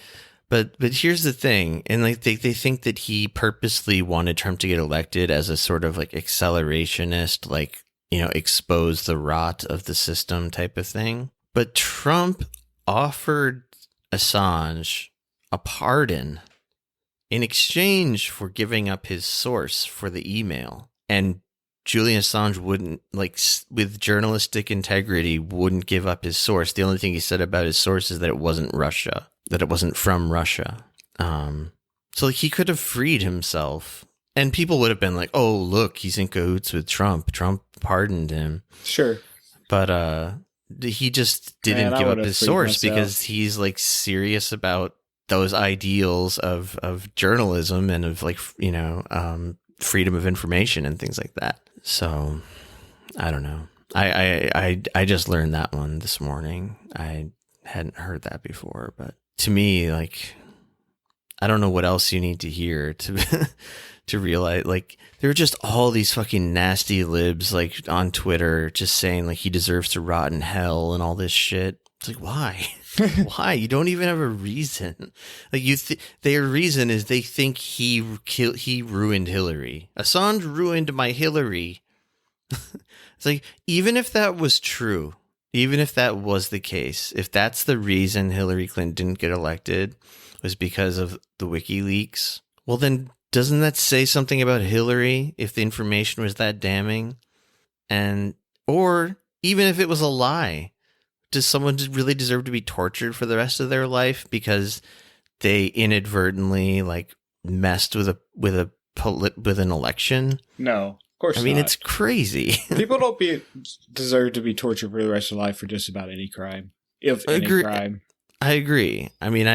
But here's the thing, and like they think that he purposely wanted Trump to get elected as a sort of like accelerationist, like, expose the rot of the system type of thing. But Trump offered Assange a pardon in exchange for giving up his source for the email, and Julian Assange wouldn't, like, with journalistic integrity, wouldn't give up his source. The only thing he said about his source is that it wasn't Russia, that it wasn't from Russia. So like, he could have freed himself, and people would have been like, oh, look, he's in cahoots with Trump. Trump pardoned him. Sure. But he just didn't give up his source because he's like serious about those ideals of journalism and of, like, freedom of information and things like that. So I don't know. I just learned that one this morning. I hadn't heard that before, but to me, like, I don't know what else you need to hear to to realize, like, there are just all these fucking nasty libs, like, on Twitter just saying, like, he deserves to rot in hell and all this shit. It's like, why? Why? You don't even have a reason. Like, their reason is they think he ruined Hillary. Assange ruined my Hillary. It's like, even if that was true, even if that was the case, if that's the reason Hillary Clinton didn't get elected was because of the WikiLeaks, well, then doesn't that say something about Hillary if the information was that damning? Or even if it was a lie, does someone really deserve to be tortured for the rest of their life because they inadvertently, like, messed with an election? No, of course not. I mean, it's crazy. People don't deserve to be tortured for the rest of their life for just about any crime. Any crime. I agree. I mean,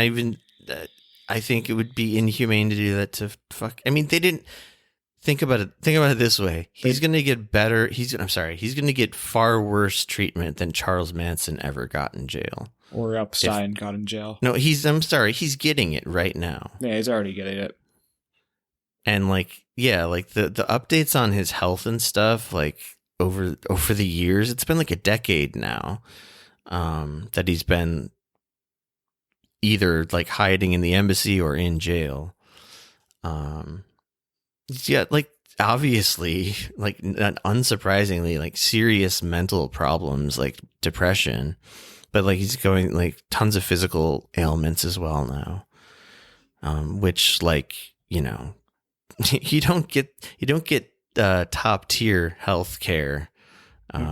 I think it would be inhumane to do that to fuck. I mean, they didn't think about it. Think about it this way: he's going to get better. He's going to get far worse treatment than Charles Manson ever got in jail, or Epstein got in jail. No, he's getting it right now. Yeah, he's already getting it. And like, yeah, like the updates on his health and stuff, like over the years, it's been like a decade now, that he's been either like hiding in the embassy or in jail. Yeah, like obviously, like not unsurprisingly, like serious mental problems, like depression, but like he's going like tons of physical ailments as well now, which, like, you don't get top tier health care.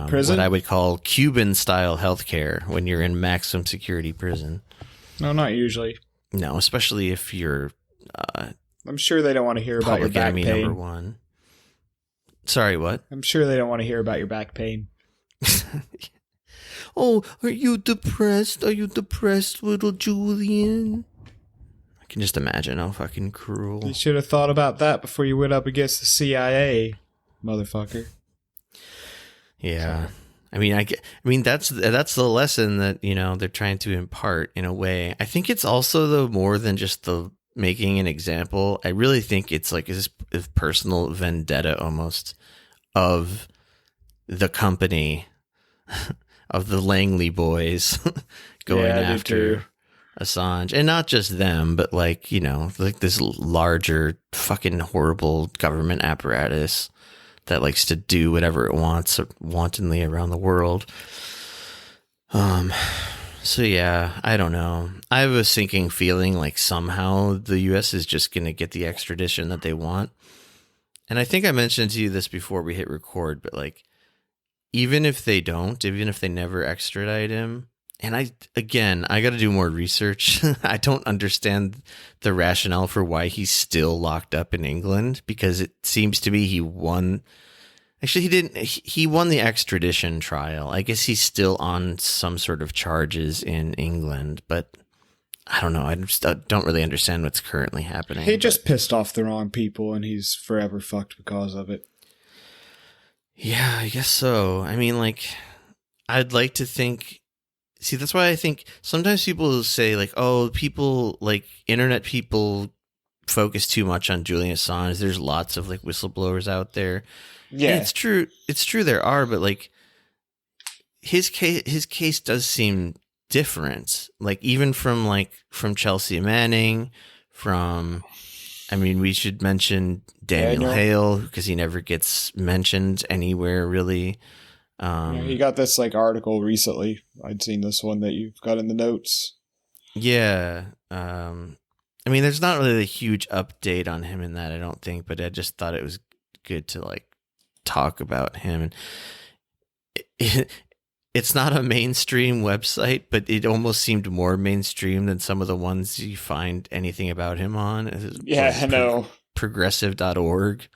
Prison? What I would call Cuban style health care when you're in maximum security prison. No, not usually. No, especially if you're I'm sure they don't want to hear about your public back enemy pain. number one. Sorry, what? I'm sure they don't want to hear about your back pain. Oh, are you depressed? Are you depressed, little Julian? I can just imagine how fucking cruel. You should have thought about that before you went up against the CIA, motherfucker. Yeah. I mean that's the lesson that, they're trying to impart in a way. I think it's also though more than just the making an example. I really think it's like this personal vendetta almost of the company of the Langley boys going after Assange, and not just them, but like this larger fucking horrible government apparatus that likes to do whatever it wants wantonly around the world. So yeah, I don't know. I have a sinking feeling like somehow the US is just going to get the extradition that they want. And I think I mentioned to you this before we hit record, but like, even if they never extradite him, and I got to do more research. I don't understand the rationale for why he's still locked up in England, because it seems to me he won. Actually, he didn't. He won the extradition trial. I guess he's still on some sort of charges in England, but I don't know. I just don't really understand what's currently happening. He just pissed off the wrong people, and he's forever fucked because of it. Yeah, I guess so. I mean, like, I'd like to think. See, that's why I think sometimes people say, like, oh, people, like, internet people focus too much on Julian Assange. There's lots of, like, whistleblowers out there. Yeah. And it's true. It's true there are, but, like, his case does seem different. Like, even from Chelsea Manning, we should mention Daniel Hale, because he never gets mentioned anywhere, really. He got this article recently. I'd seen this one that you've got in the notes. Yeah. There's not really a huge update on him in that, I don't think, but I just thought it was good to talk about him. And it's not a mainstream website, but it almost seemed more mainstream than some of the ones you find anything about him on. Yeah, I know. Progressive.org.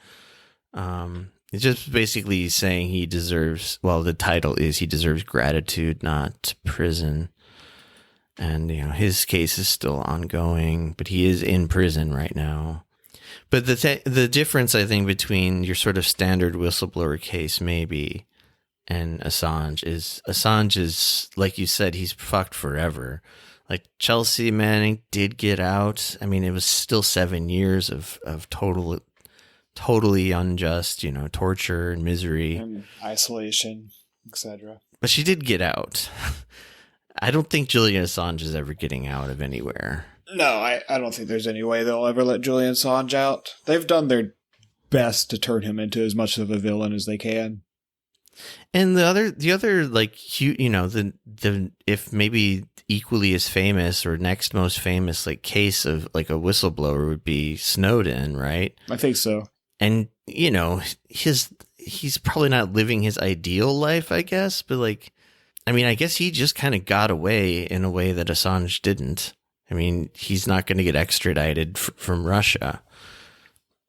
It's just basically saying he deserves, the title is he deserves gratitude, not prison. And, his case is still ongoing, but he is in prison right now. But the difference, I think, between your sort of standard whistleblower case, maybe, and Assange is, like you said, he's fucked forever. Like, Chelsea Manning did get out. It was still 7 years of totally unjust, torture and misery. And isolation, etc. But she did get out. I don't think Julian Assange is ever getting out of anywhere. No, I don't think there's any way they'll ever let Julian Assange out. They've done their best to turn him into as much of a villain as they can. And the other the if maybe equally as famous or next most famous case of a whistleblower would be Snowden, right? I think so. And he's probably not living his ideal life, I guess, but I guess he just kind of got away in a way that Assange didn't. He's not going to get extradited from Russia,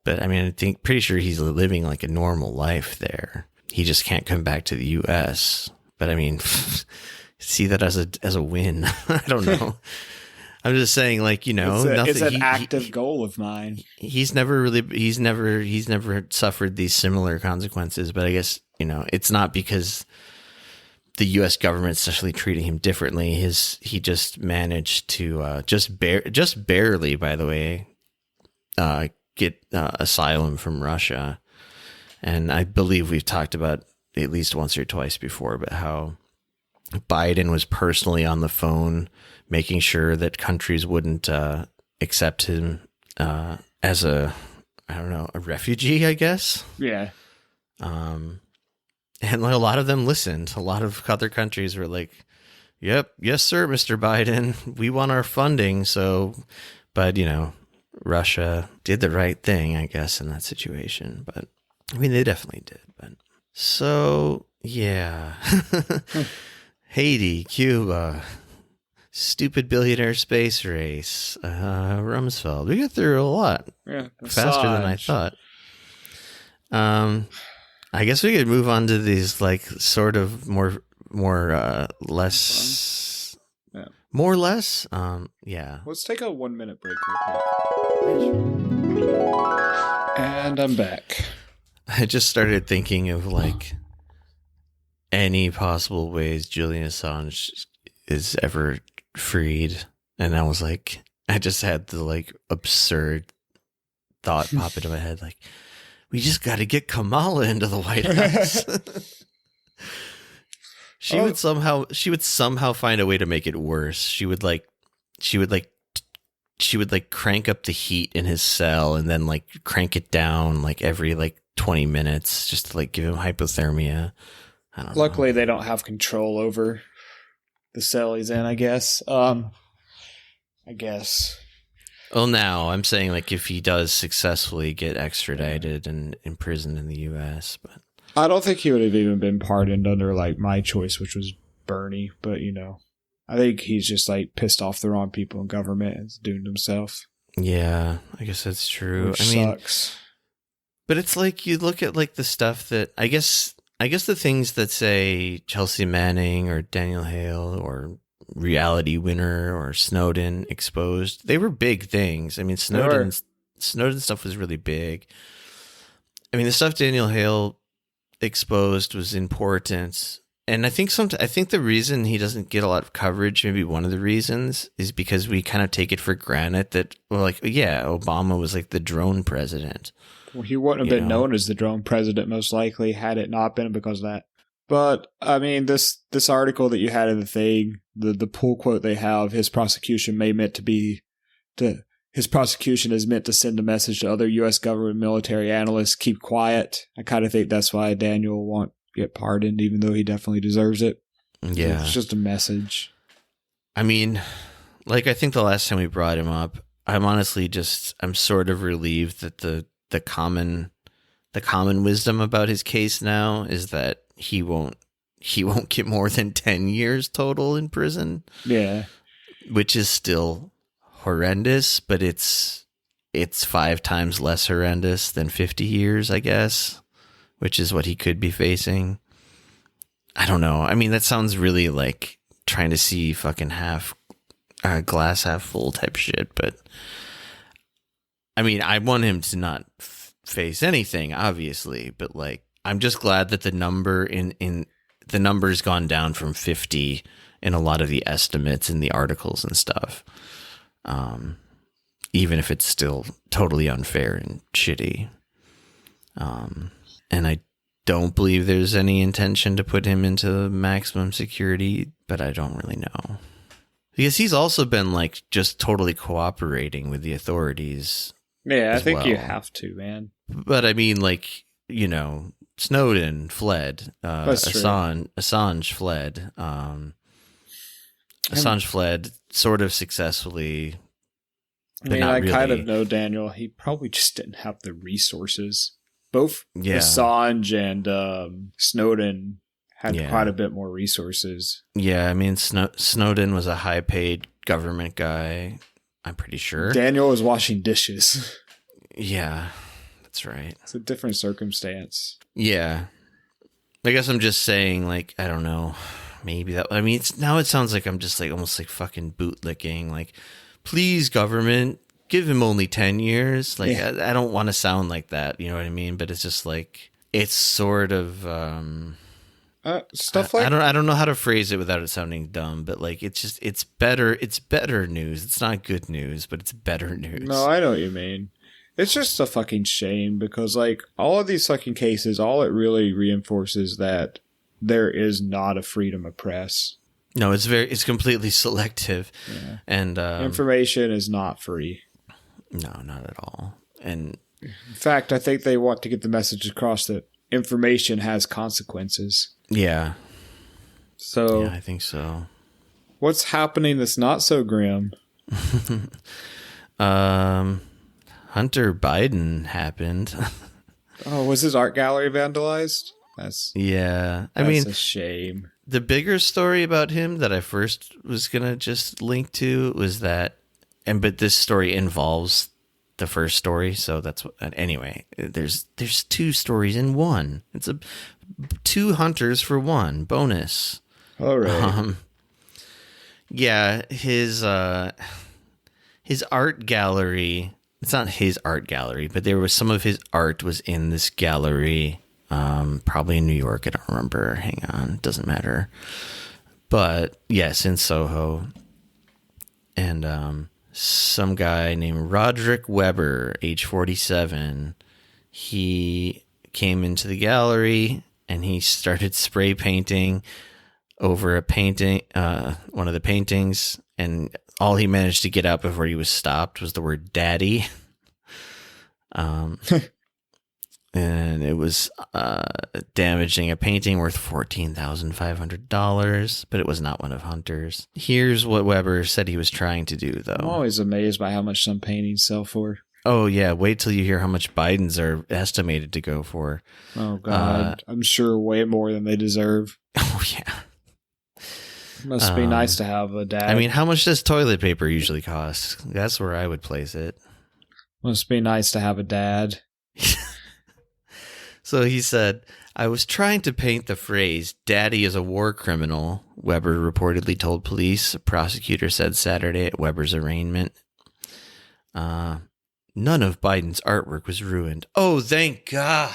but I think pretty sure he's living a normal life there. He just can't come back to the U.S. But see that as a win. I don't know. I'm just saying, it's an active goal of mine. He's never suffered these similar consequences. But I guess it's not because the U.S. government's essentially treating him differently. He just managed to just barely, by the way, get asylum from Russia. And I believe we've talked about at least once or twice before, but how Biden was personally on the phone making sure that countries wouldn't accept him as a refugee, I guess. Yeah. And a lot of them listened. A lot of other countries were like, yep, yes, sir, Mr. Biden, we want our funding. So, but, Russia did the right thing, I guess, in that situation. But I mean, they definitely did. But so yeah, Haiti, Cuba, stupid billionaire space race, Rumsfeld. We got through a lot faster than I thought. I guess we could move on to these like sort of more less. Yeah. More or less. Yeah. Let's take a 1 minute break real quick. And I'm back. I just started thinking of like any possible ways Julian Assange is ever freed. And I was like, I just had the like absurd thought pop into my head. Like, we just got to get Kamala into the White House. She would somehow find a way to make it worse. She would crank up the heat in his cell and then like crank it down like every like 20 minutes just to like give him hypothermia. I don't know. Luckily, they don't have control over the cell he's in, I guess. Well, now I'm saying like if he does successfully get extradited and imprisoned in the U.S., but I don't think he would have even been pardoned under like my choice, which was Bernie. But I think he's just like pissed off the wrong people in government and has doomed himself. Yeah, I guess that's true. Which sucks. But it's like you look at like the stuff that I guess the things that say Chelsea Manning or Daniel Hale or Reality Winner or Snowden exposed, they were big things. I mean, Snowden stuff was really big. I mean, the stuff Daniel Hale exposed was important. And I think the reason he doesn't get a lot of coverage, maybe one of the reasons, is because we kind of take it for granted that, well, like, yeah, Obama was like the drone president. Well, he wouldn't have been known as the drone president, most likely, had it not been because of that. But, I mean, this article that you had in the thing, the pull quote they have, his prosecution is meant to send a message to other U.S. government military analysts, keep quiet. I kind of think that's why Daniel won't get pardoned, even though he definitely deserves it. Yeah. It's just a message. I mean, like, I think the last time we brought him up, I'm sort of relieved that the common wisdom about his case now is that he won't get more than 10 years total in prison. Yeah. Which is still horrendous, but it's 5 times less horrendous than 50 years, I guess, which is what he could be facing. I don't know. I mean, that sounds really like trying to see fucking glass half full type shit, but I mean, I want him to not face anything, obviously, but like, I'm just glad that the number's gone down from 50 in a lot of the estimates in the articles and stuff. Even if it's still totally unfair and shitty. And I don't believe there's any intention to put him into maximum security, but I don't really know. Because he's also been like just totally cooperating with the authorities. Yeah, I think you have to, man. But I mean, like, Snowden fled. Assange fled. Assange fled sort of successfully. I mean, I kind of know Daniel. He probably just didn't have the resources. Both Assange and Snowden had quite a bit more resources. Yeah, I mean, Snowden was a high-paid government guy, I'm pretty sure. Daniel was washing dishes. Yeah, that's right. It's a different circumstance. Yeah. I guess I'm just saying, like, I don't know. Maybe that... I mean, now it sounds like I'm just, like, almost, like, fucking bootlicking. Like, please, government, give him only 10 years. Like, I don't want to sound like that, you know what I mean? But it's just, like, it's sort of... stuff like... I don't know how to phrase it without it sounding dumb, but, like, it's just... It's better news. It's not good news, but it's better news. No, I know what you mean. It's just a fucking shame because, like, all of these fucking cases, all it really reinforces that there is not a freedom of press. No, it's completely selective. Yeah. And information is not free. No, not at all. And in fact, I think they want to get the message across that information has consequences. Yeah. So yeah, I think so. What's happening that's not so grim? Hunter Biden happened. Oh, was his art gallery vandalized? That's a shame. The bigger story about him that I first was gonna just link to was that, but this story involves the first story, so that's what. Anyway, there's two stories in one. It's two hunters for one bonus. All right. Yeah, his art gallery. It's not his art gallery, but there was some of his art was in this gallery. Probably in New York. I don't remember. Hang on. Doesn't matter. But yes, in Soho. And some guy named Roderick Weber, age 47, he came into the gallery and he started spray painting over a painting, one of the paintings. And all he managed to get out before he was stopped was the word daddy. And it was damaging a painting worth $14,500, but it was not one of Hunter's. Here's what Weber said he was trying to do, though. I'm always amazed by how much some paintings sell for. Oh, yeah. Wait till you hear how much Biden's are estimated to go for. Oh, God. I'm sure way more than they deserve. Oh, yeah. Must be nice to have a dad. I mean, how much does toilet paper usually cost? That's where I would place it. Must be nice to have a dad. So he said, I was trying to paint the phrase, daddy is a war criminal, Weber reportedly told police. A prosecutor said Saturday at Weber's arraignment. None of Biden's artwork was ruined. Oh, thank God.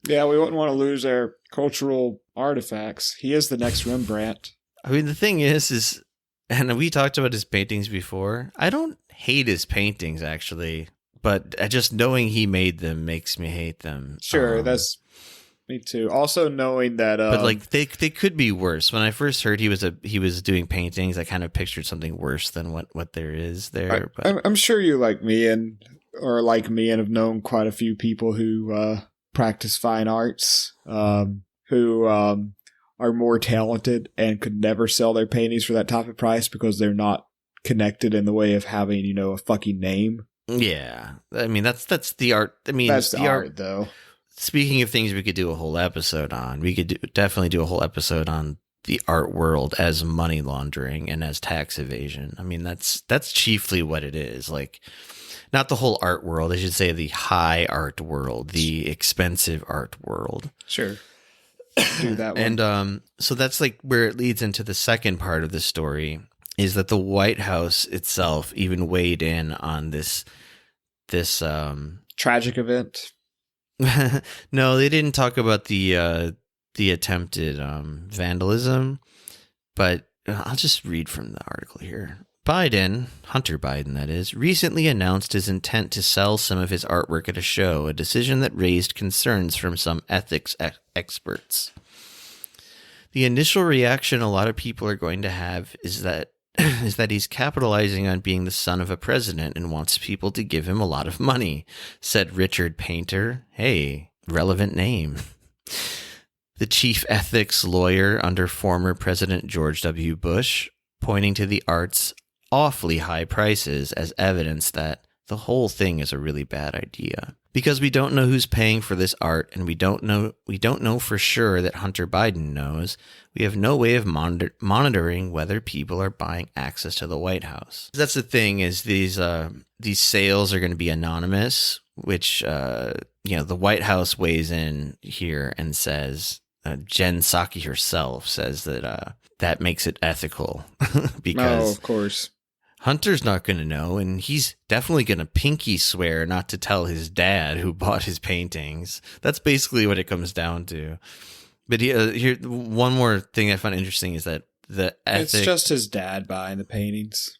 Yeah, we wouldn't want to lose our cultural artifacts. He is the next Rembrandt. I mean, the thing is, and we talked about his paintings before. I don't hate his paintings, actually. But just knowing he made them makes me hate them. Sure, that's me too. Also knowing that, but like they could be worse. When I first heard he was doing paintings, I kind of pictured something worse than what there is there. I'm sure you like me and have known quite a few people who practice fine arts, who are more talented and could never sell their paintings for that type of price because they're not connected in the way of having a fucking name. Yeah, I mean that's the art. I mean that's the art, though. Speaking of things we could do a whole episode on, we could definitely do a whole episode on the art world as money laundering and as tax evasion. I mean that's chiefly what it is. Like, not the whole art world. I should say the high art world, the expensive art world. Sure, do that one. And so that's like where it leads into the second part of the story. Is that the White House itself even weighed in on this tragic event? No, they didn't talk about the attempted vandalism, but I'll just read from the article here. Hunter Biden, that is, recently announced his intent to sell some of his artwork at a show, a decision that raised concerns from some ethics experts. The initial reaction a lot of people are going to have is that he's capitalizing on being the son of a president and wants people to give him a lot of money, said Richard Painter. Hey, relevant name. The chief ethics lawyer under former President George W. Bush, pointing to the art's awfully high prices as evidence that the whole thing is a really bad idea. Because we don't know who's paying for this art, and we don't know for sure that Hunter Biden knows, we have no way of monitoring whether people are buying access to the White House. That's the thing, is these sales are going to be anonymous, which the White House weighs in here and says, Jen Psaki herself says that that makes it ethical because of course. Hunter's not going to know, and he's definitely going to pinky swear not to tell his dad who bought his paintings. That's basically what it comes down to. But here, one more thing I find interesting is that the ethic... It's just his dad buying the paintings.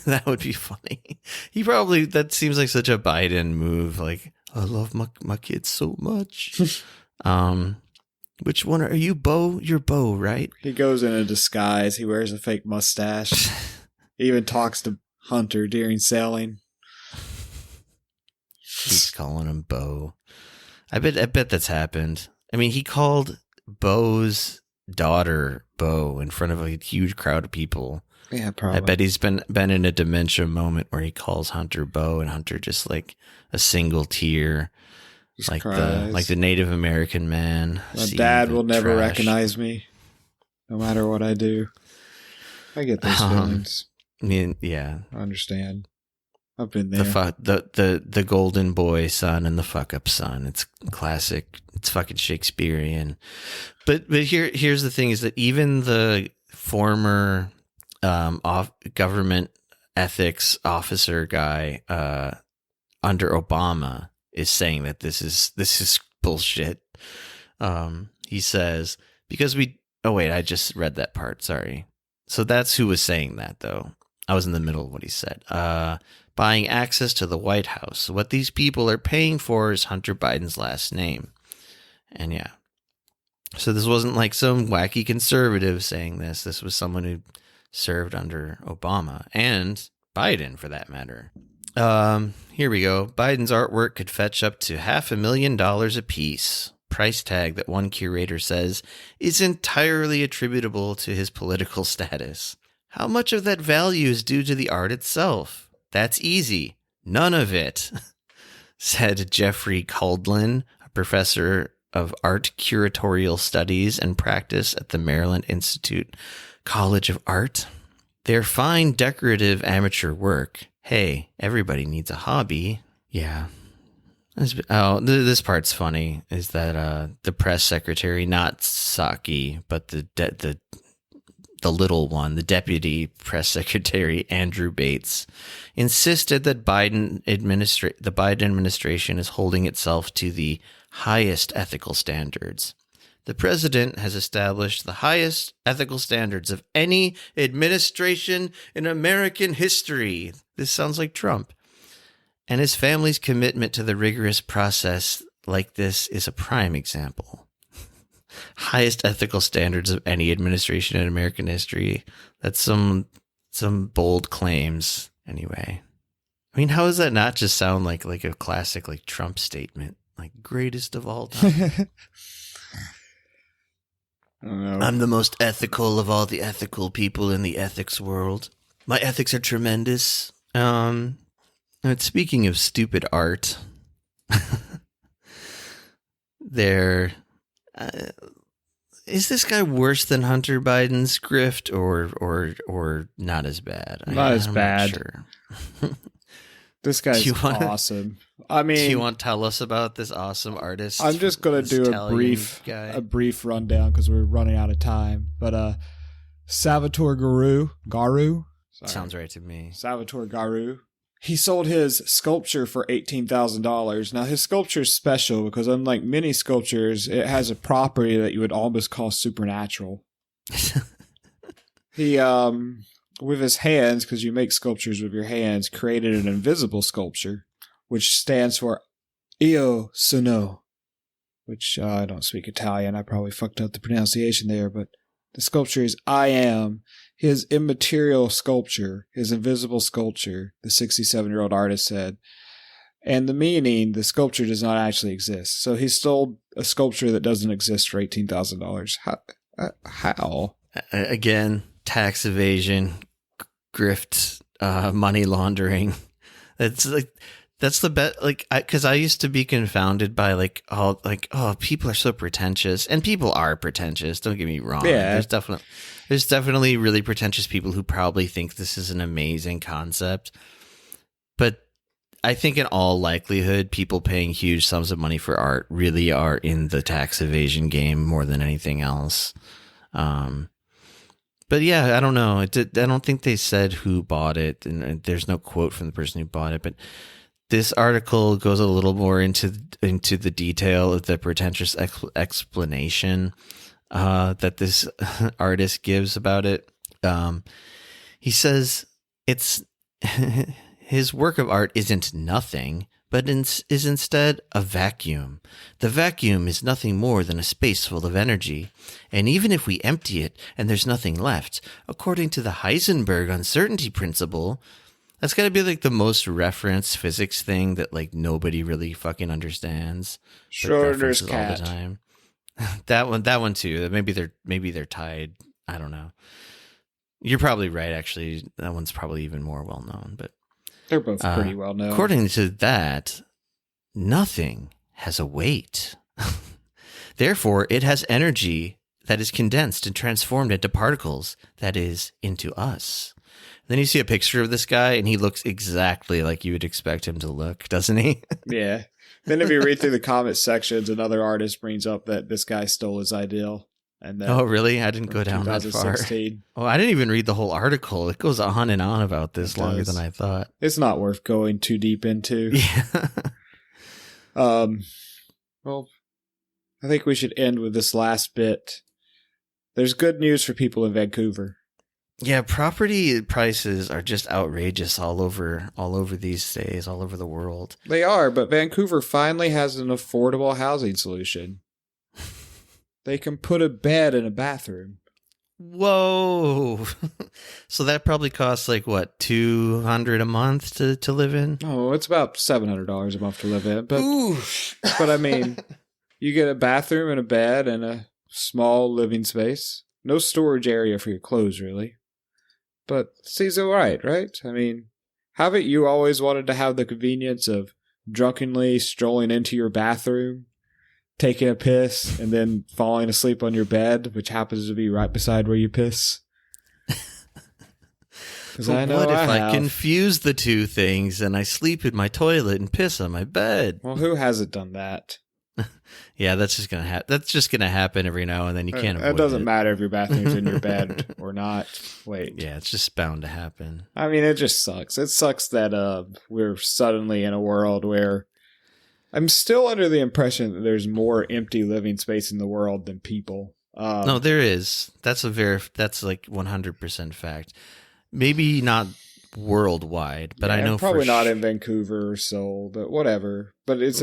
That would be funny. That seems like such a Biden move. Like, I love my kids so much. Which one are you, Bo? You're Bo, right? He goes in a disguise. He wears a fake mustache. He even talks to Hunter during selling. He's calling him Bo. I bet that's happened. I mean, he called Bo's daughter, Bo, in front of a huge crowd of people. Yeah, probably. I bet he's been in a dementia moment where he calls Hunter Bo, and Hunter just like a single tear, Just like cries. the Native American man. My seeing dad the will never trash. recognize me, no matter what I do. I get those feelings. I mean, yeah, I understand. I've been there. the golden boy son and the fuck up son. It's classic. It's fucking Shakespearean. But here's the thing: is that even the former government ethics officer guy under Obama is saying that this is bullshit. He says because oh wait, I just read that part. Sorry. So that's who was saying that though. I was in the middle of what he said. Buying access to the White House. What these people are paying for is Hunter Biden's last name. And yeah. So this wasn't like some wacky conservative saying this. This was someone who served under Obama and Biden for that matter. Here we go. Biden's artwork could fetch up to $500,000 a piece. Price tag that one curator says is entirely attributable to his political status. How much of that value is due to the art itself? That's easy. None of it, said Jeffrey Caldlin, a professor of art curatorial studies and practice at the Maryland Institute College of Art. They're fine decorative amateur work. Hey, everybody needs a hobby. Yeah. This part's funny, is that the press secretary, not Psaki, but the little one, the deputy press secretary, Andrew Bates, insisted that the Biden administration is holding itself to the highest ethical standards. The president has established the highest ethical standards of any administration in American history. This sounds like Trump. And his family's commitment to the rigorous process like this is a prime example. Highest ethical standards of any administration in American history. That's some bold claims anyway. I mean, how does that not just sound like a classic like Trump statement? Like greatest of all time. I don't know. I'm the most ethical of all the ethical people in the ethics world. My ethics are tremendous. But speaking of stupid art, is this guy worse than Hunter Biden's grift or not as bad? Not as bad. Sure. This guy's awesome. I mean, do you want to tell us about this awesome artist? I'm just going to do a brief rundown because we're running out of time. But Salvatore Garu. Sorry. Sounds right to me. Salvatore Garu. He sold his sculpture for $18,000. Now, his sculpture is special because unlike many sculptures, it has a property that you would almost call supernatural. He, with his hands, because you make sculptures with your hands, created an invisible sculpture, which stands for Io sono, which I don't speak Italian. I probably fucked up the pronunciation there, but the sculpture is I am. His immaterial sculpture, his invisible sculpture, the 67-year-old artist said. And the meaning, the sculpture does not actually exist. So he stole a sculpture that doesn't exist for $18,000. How? Again, tax evasion, grift, money laundering. That's the best. Because I used to be confounded by people are so pretentious, and people are pretentious. Don't get me wrong. Yeah, there's definitely really pretentious people who probably think this is an amazing concept. But I think in all likelihood, people paying huge sums of money for art really are in the tax evasion game more than anything else. But yeah, I don't know. I don't think they said who bought it, and there's no quote from the person who bought it. But this article goes a little more into the detail of the pretentious explanation that this artist gives about it. He says it's his work of art isn't nothing, but is instead a vacuum. The vacuum is nothing more than a space full of energy. And even if we empty it and there's nothing left, according to the Heisenberg uncertainty principle, that's got to be like the most referenced physics thing that like nobody really fucking understands. Schrodinger's cat. All the time. That one too. Maybe they're tied. I don't know. You're probably right. Actually, that one's probably even more well known. But they're both pretty well known. According to that, nothing has a weight. Therefore, it has energy that is condensed and transformed into particles, that is, into us. Then you see a picture of this guy, and he looks exactly like you would expect him to look, doesn't he? Yeah. Then if you read through the comment sections, another artist brings up that this guy stole his ideal. And oh, really? I didn't go down that far. Oh, I didn't even read the whole article. It goes on and on about this longer than I thought. It's not worth going too deep into. Yeah. Well, I think we should end with this last bit. There's good news for people in Vancouver. Yeah, property prices are just outrageous all over these days, all over the world. They are, but Vancouver finally has an affordable housing solution. They can put a bed in a bathroom. Whoa. So that probably costs like what, $200 a month to live in? Oh, it's about $700 a month to live in. But I mean, you get a bathroom and a bed and a small living space. No storage area for your clothes, really. But seems all right? I mean, haven't you always wanted to have the convenience of drunkenly strolling into your bathroom, taking a piss, and then falling asleep on your bed, which happens to be right beside where you piss? What if I confuse the two things and I sleep in my toilet and piss on my bed? Well, who hasn't done that? Yeah, that's just gonna happen. That's just gonna happen every now and then. You can't avoid it. It doesn't matter if your bathroom's in your bed or not. Wait. Yeah, it's just bound to happen. I mean, it just sucks. It sucks that we're suddenly in a world where I'm still under the impression that there's more empty living space in the world than people. No, there is. That's like 100% fact. Maybe not worldwide, but I know probably not in Vancouver or Seoul, but whatever. But it's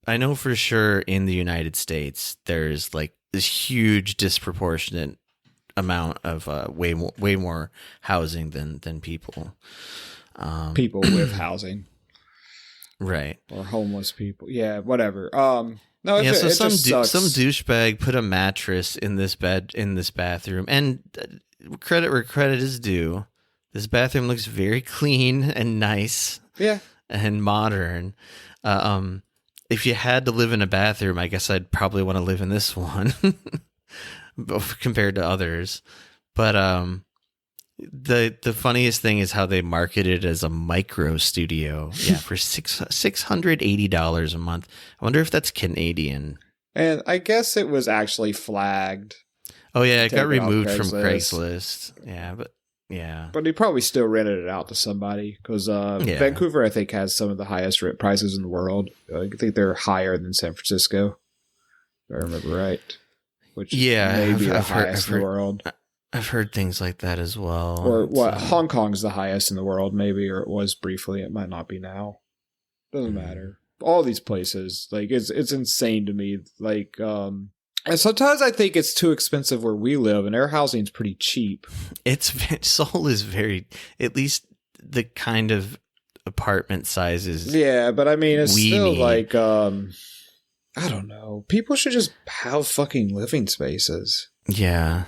I know for sure in the United States there's like this huge disproportionate amount of way more housing than people. People with housing. Right. Or homeless people. Yeah, whatever. No, some douchebag put a mattress in this bathroom, and credit where credit is due. This bathroom looks very clean and nice. Yeah. And modern. If you had to live in a bathroom, I guess I'd probably want to live in this one compared to others. But the funniest thing is how they market it as a micro studio. Yeah, for $680 a month. I wonder if that's Canadian. And I guess it was actually flagged. Oh yeah, it got removed from Craigslist. Yeah, but he probably still rented it out to somebody because Vancouver, I think, has some of the highest rent prices in the world. I think they're higher than San Francisco, if I remember right. Which may be the highest in the world. I've heard things like that as well. Or what? Hong Kong's the highest in the world, maybe, or it was briefly. It might not be now. Doesn't matter. All these places, like it's insane to me. Like, and sometimes I think it's too expensive where we live, and our housing's pretty cheap. Seoul is very, at least the kind of apartment sizes. Yeah, but I mean, it's still like, I don't know. People should just have fucking living spaces. Yeah.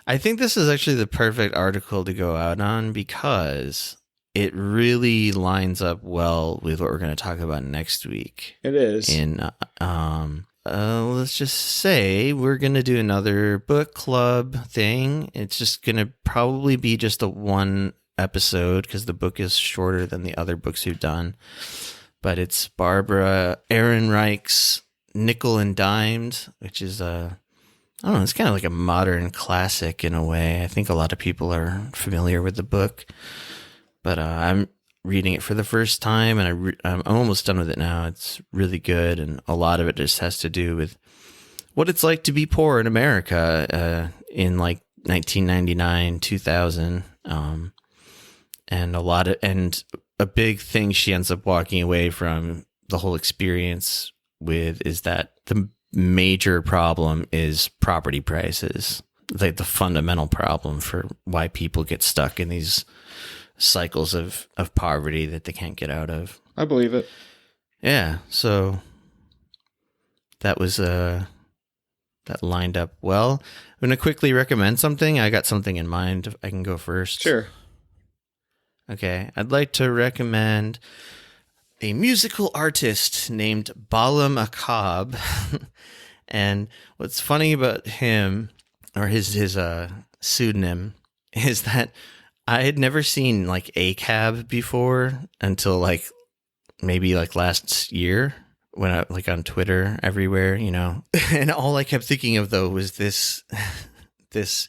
I think this is actually the perfect article to go out on because it really lines up well with what we're going to talk about next week. It is. Let's just say we're going to do another book club thing. It's just going to probably be just a one episode because the book is shorter than the other books we've done. But it's Barbara Ehrenreich's Nickel and Dimed, which is I don't know, it's kind of like a modern classic in a way. I think a lot of people are familiar with the book. But I'm reading it for the first time, and I'm almost done with it now. It's really good, and a lot of it just has to do with what it's like to be poor in America in like 1999, 2000, and a big thing she ends up walking away from the whole experience with is that the major problem is property prices, like the fundamental problem for why people get stuck in these cycles of poverty that they can't get out of. I believe it. Yeah, so that was that lined up well. I'm going to quickly recommend something. I got something in mind. I can go first. Sure. Okay. I'd like to recommend a musical artist named Bala Macabre. And what's funny about him, or his pseudonym, is that I had never seen like ACAB before until like maybe like last year when I like on Twitter everywhere, you know. And all I kept thinking of though was this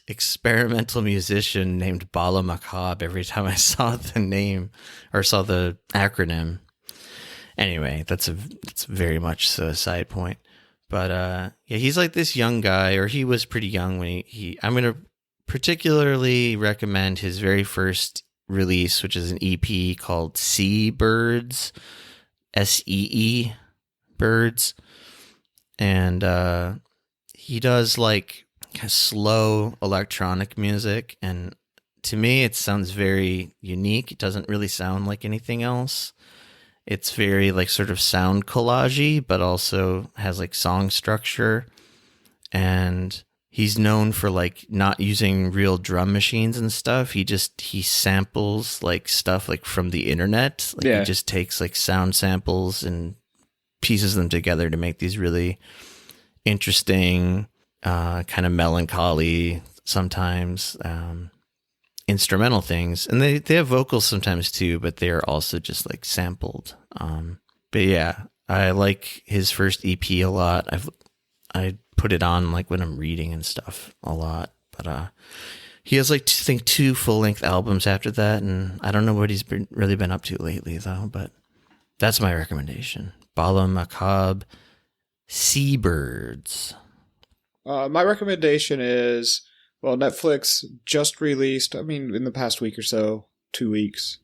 experimental musician named Bala Macabre every time I saw the name or saw the acronym. Anyway, that's very much a side point. But yeah, he's like this young guy, or he was pretty young when he I'm going to particularly recommend his very first release, which is an EP called Sea Birds, SEE Birds. And he does like slow electronic music, and to me it sounds very unique. It doesn't really sound like anything else. It's very like sort of sound collage-y, but also has like song structure. And he's known for like not using real drum machines and stuff. He samples like stuff like from the internet. Like he just takes like sound samples and pieces them together to make these really interesting, kind of melancholy sometimes, instrumental things. And they have vocals sometimes too, but they're also just like sampled. But yeah, I like his first EP a lot. I put it on like when I'm reading and stuff a lot. But he has like I think 2 full-length albums after that, and I don't know what he's really been up to lately though. But that's my recommendation: Bala Macabre, Seabirds. My recommendation is, well, Netflix just released, I mean, in the past week or so, 2 weeks,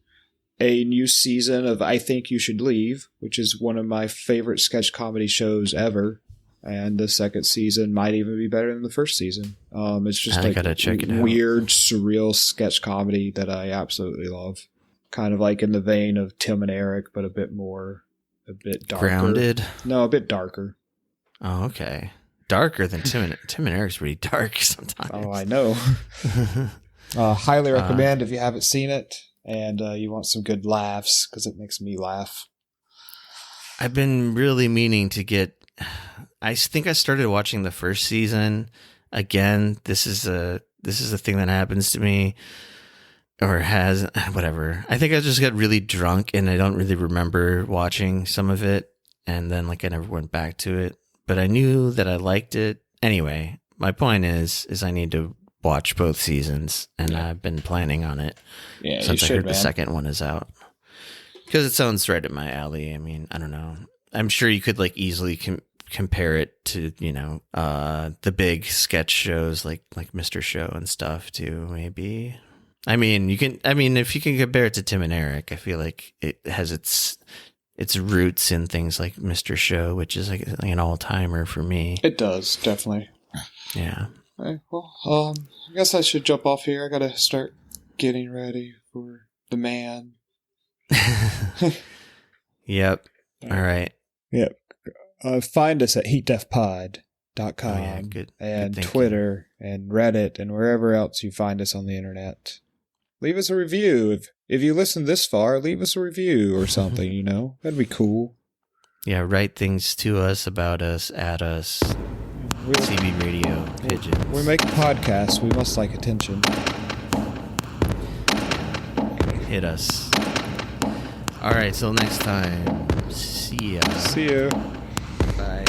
a new season of I Think You Should Leave, which is one of my favorite sketch comedy shows ever. And the second season might even be better than the first season. It's just like weird, surreal sketch comedy that I absolutely love. Kind of like in the vein of Tim and Eric, but a bit darker. Grounded? No, a bit darker. Oh, okay. Darker than Tim and Eric's pretty dark sometimes. Oh, I know. Highly recommend if you haven't seen it and you want some good laughs, because it makes me laugh. I've been really meaning to get... I think I started watching the first season. Again, this is a thing that happens to me, or has, whatever. I think I just got really drunk and I don't really remember watching some of it, and then like I never went back to it. But I knew that I liked it. Anyway, my point is I need to watch both seasons, and I've been planning on it since I heard the second one is out. Because it sounds right up my alley. I mean, I don't know. I'm sure you could like easily compare it to, you know, the big sketch shows like Mr. Show and stuff too, maybe. I mean, if you can compare it to Tim and Eric, I feel like it has its roots in things like Mr. Show, which is like an all-timer for me. It does, definitely. Yeah. Right, well, I guess I should jump off here. I gotta start getting ready for the man. Yep. All right. Yep. Find us at heatdeathpod.com and good Twitter and Reddit and wherever else you find us on the internet. Leave us a review. If you listen this far, leave us a review or something, you know? That'd be cool. Yeah, write things to us, about us, at us. CB Radio, Pigeons. We make podcasts. We must like attention. Hit us. All right, till next time. See ya. See you. Bye.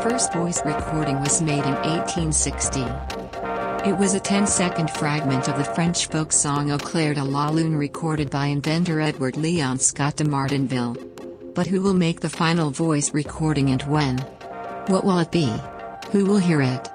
first voice recording was made in 1860. It was a 10-second fragment of the French folk song Au clair de la lune recorded by inventor Edward Leon Scott de Martinville. But who will make the final voice recording and when? What will it be? Who will hear it?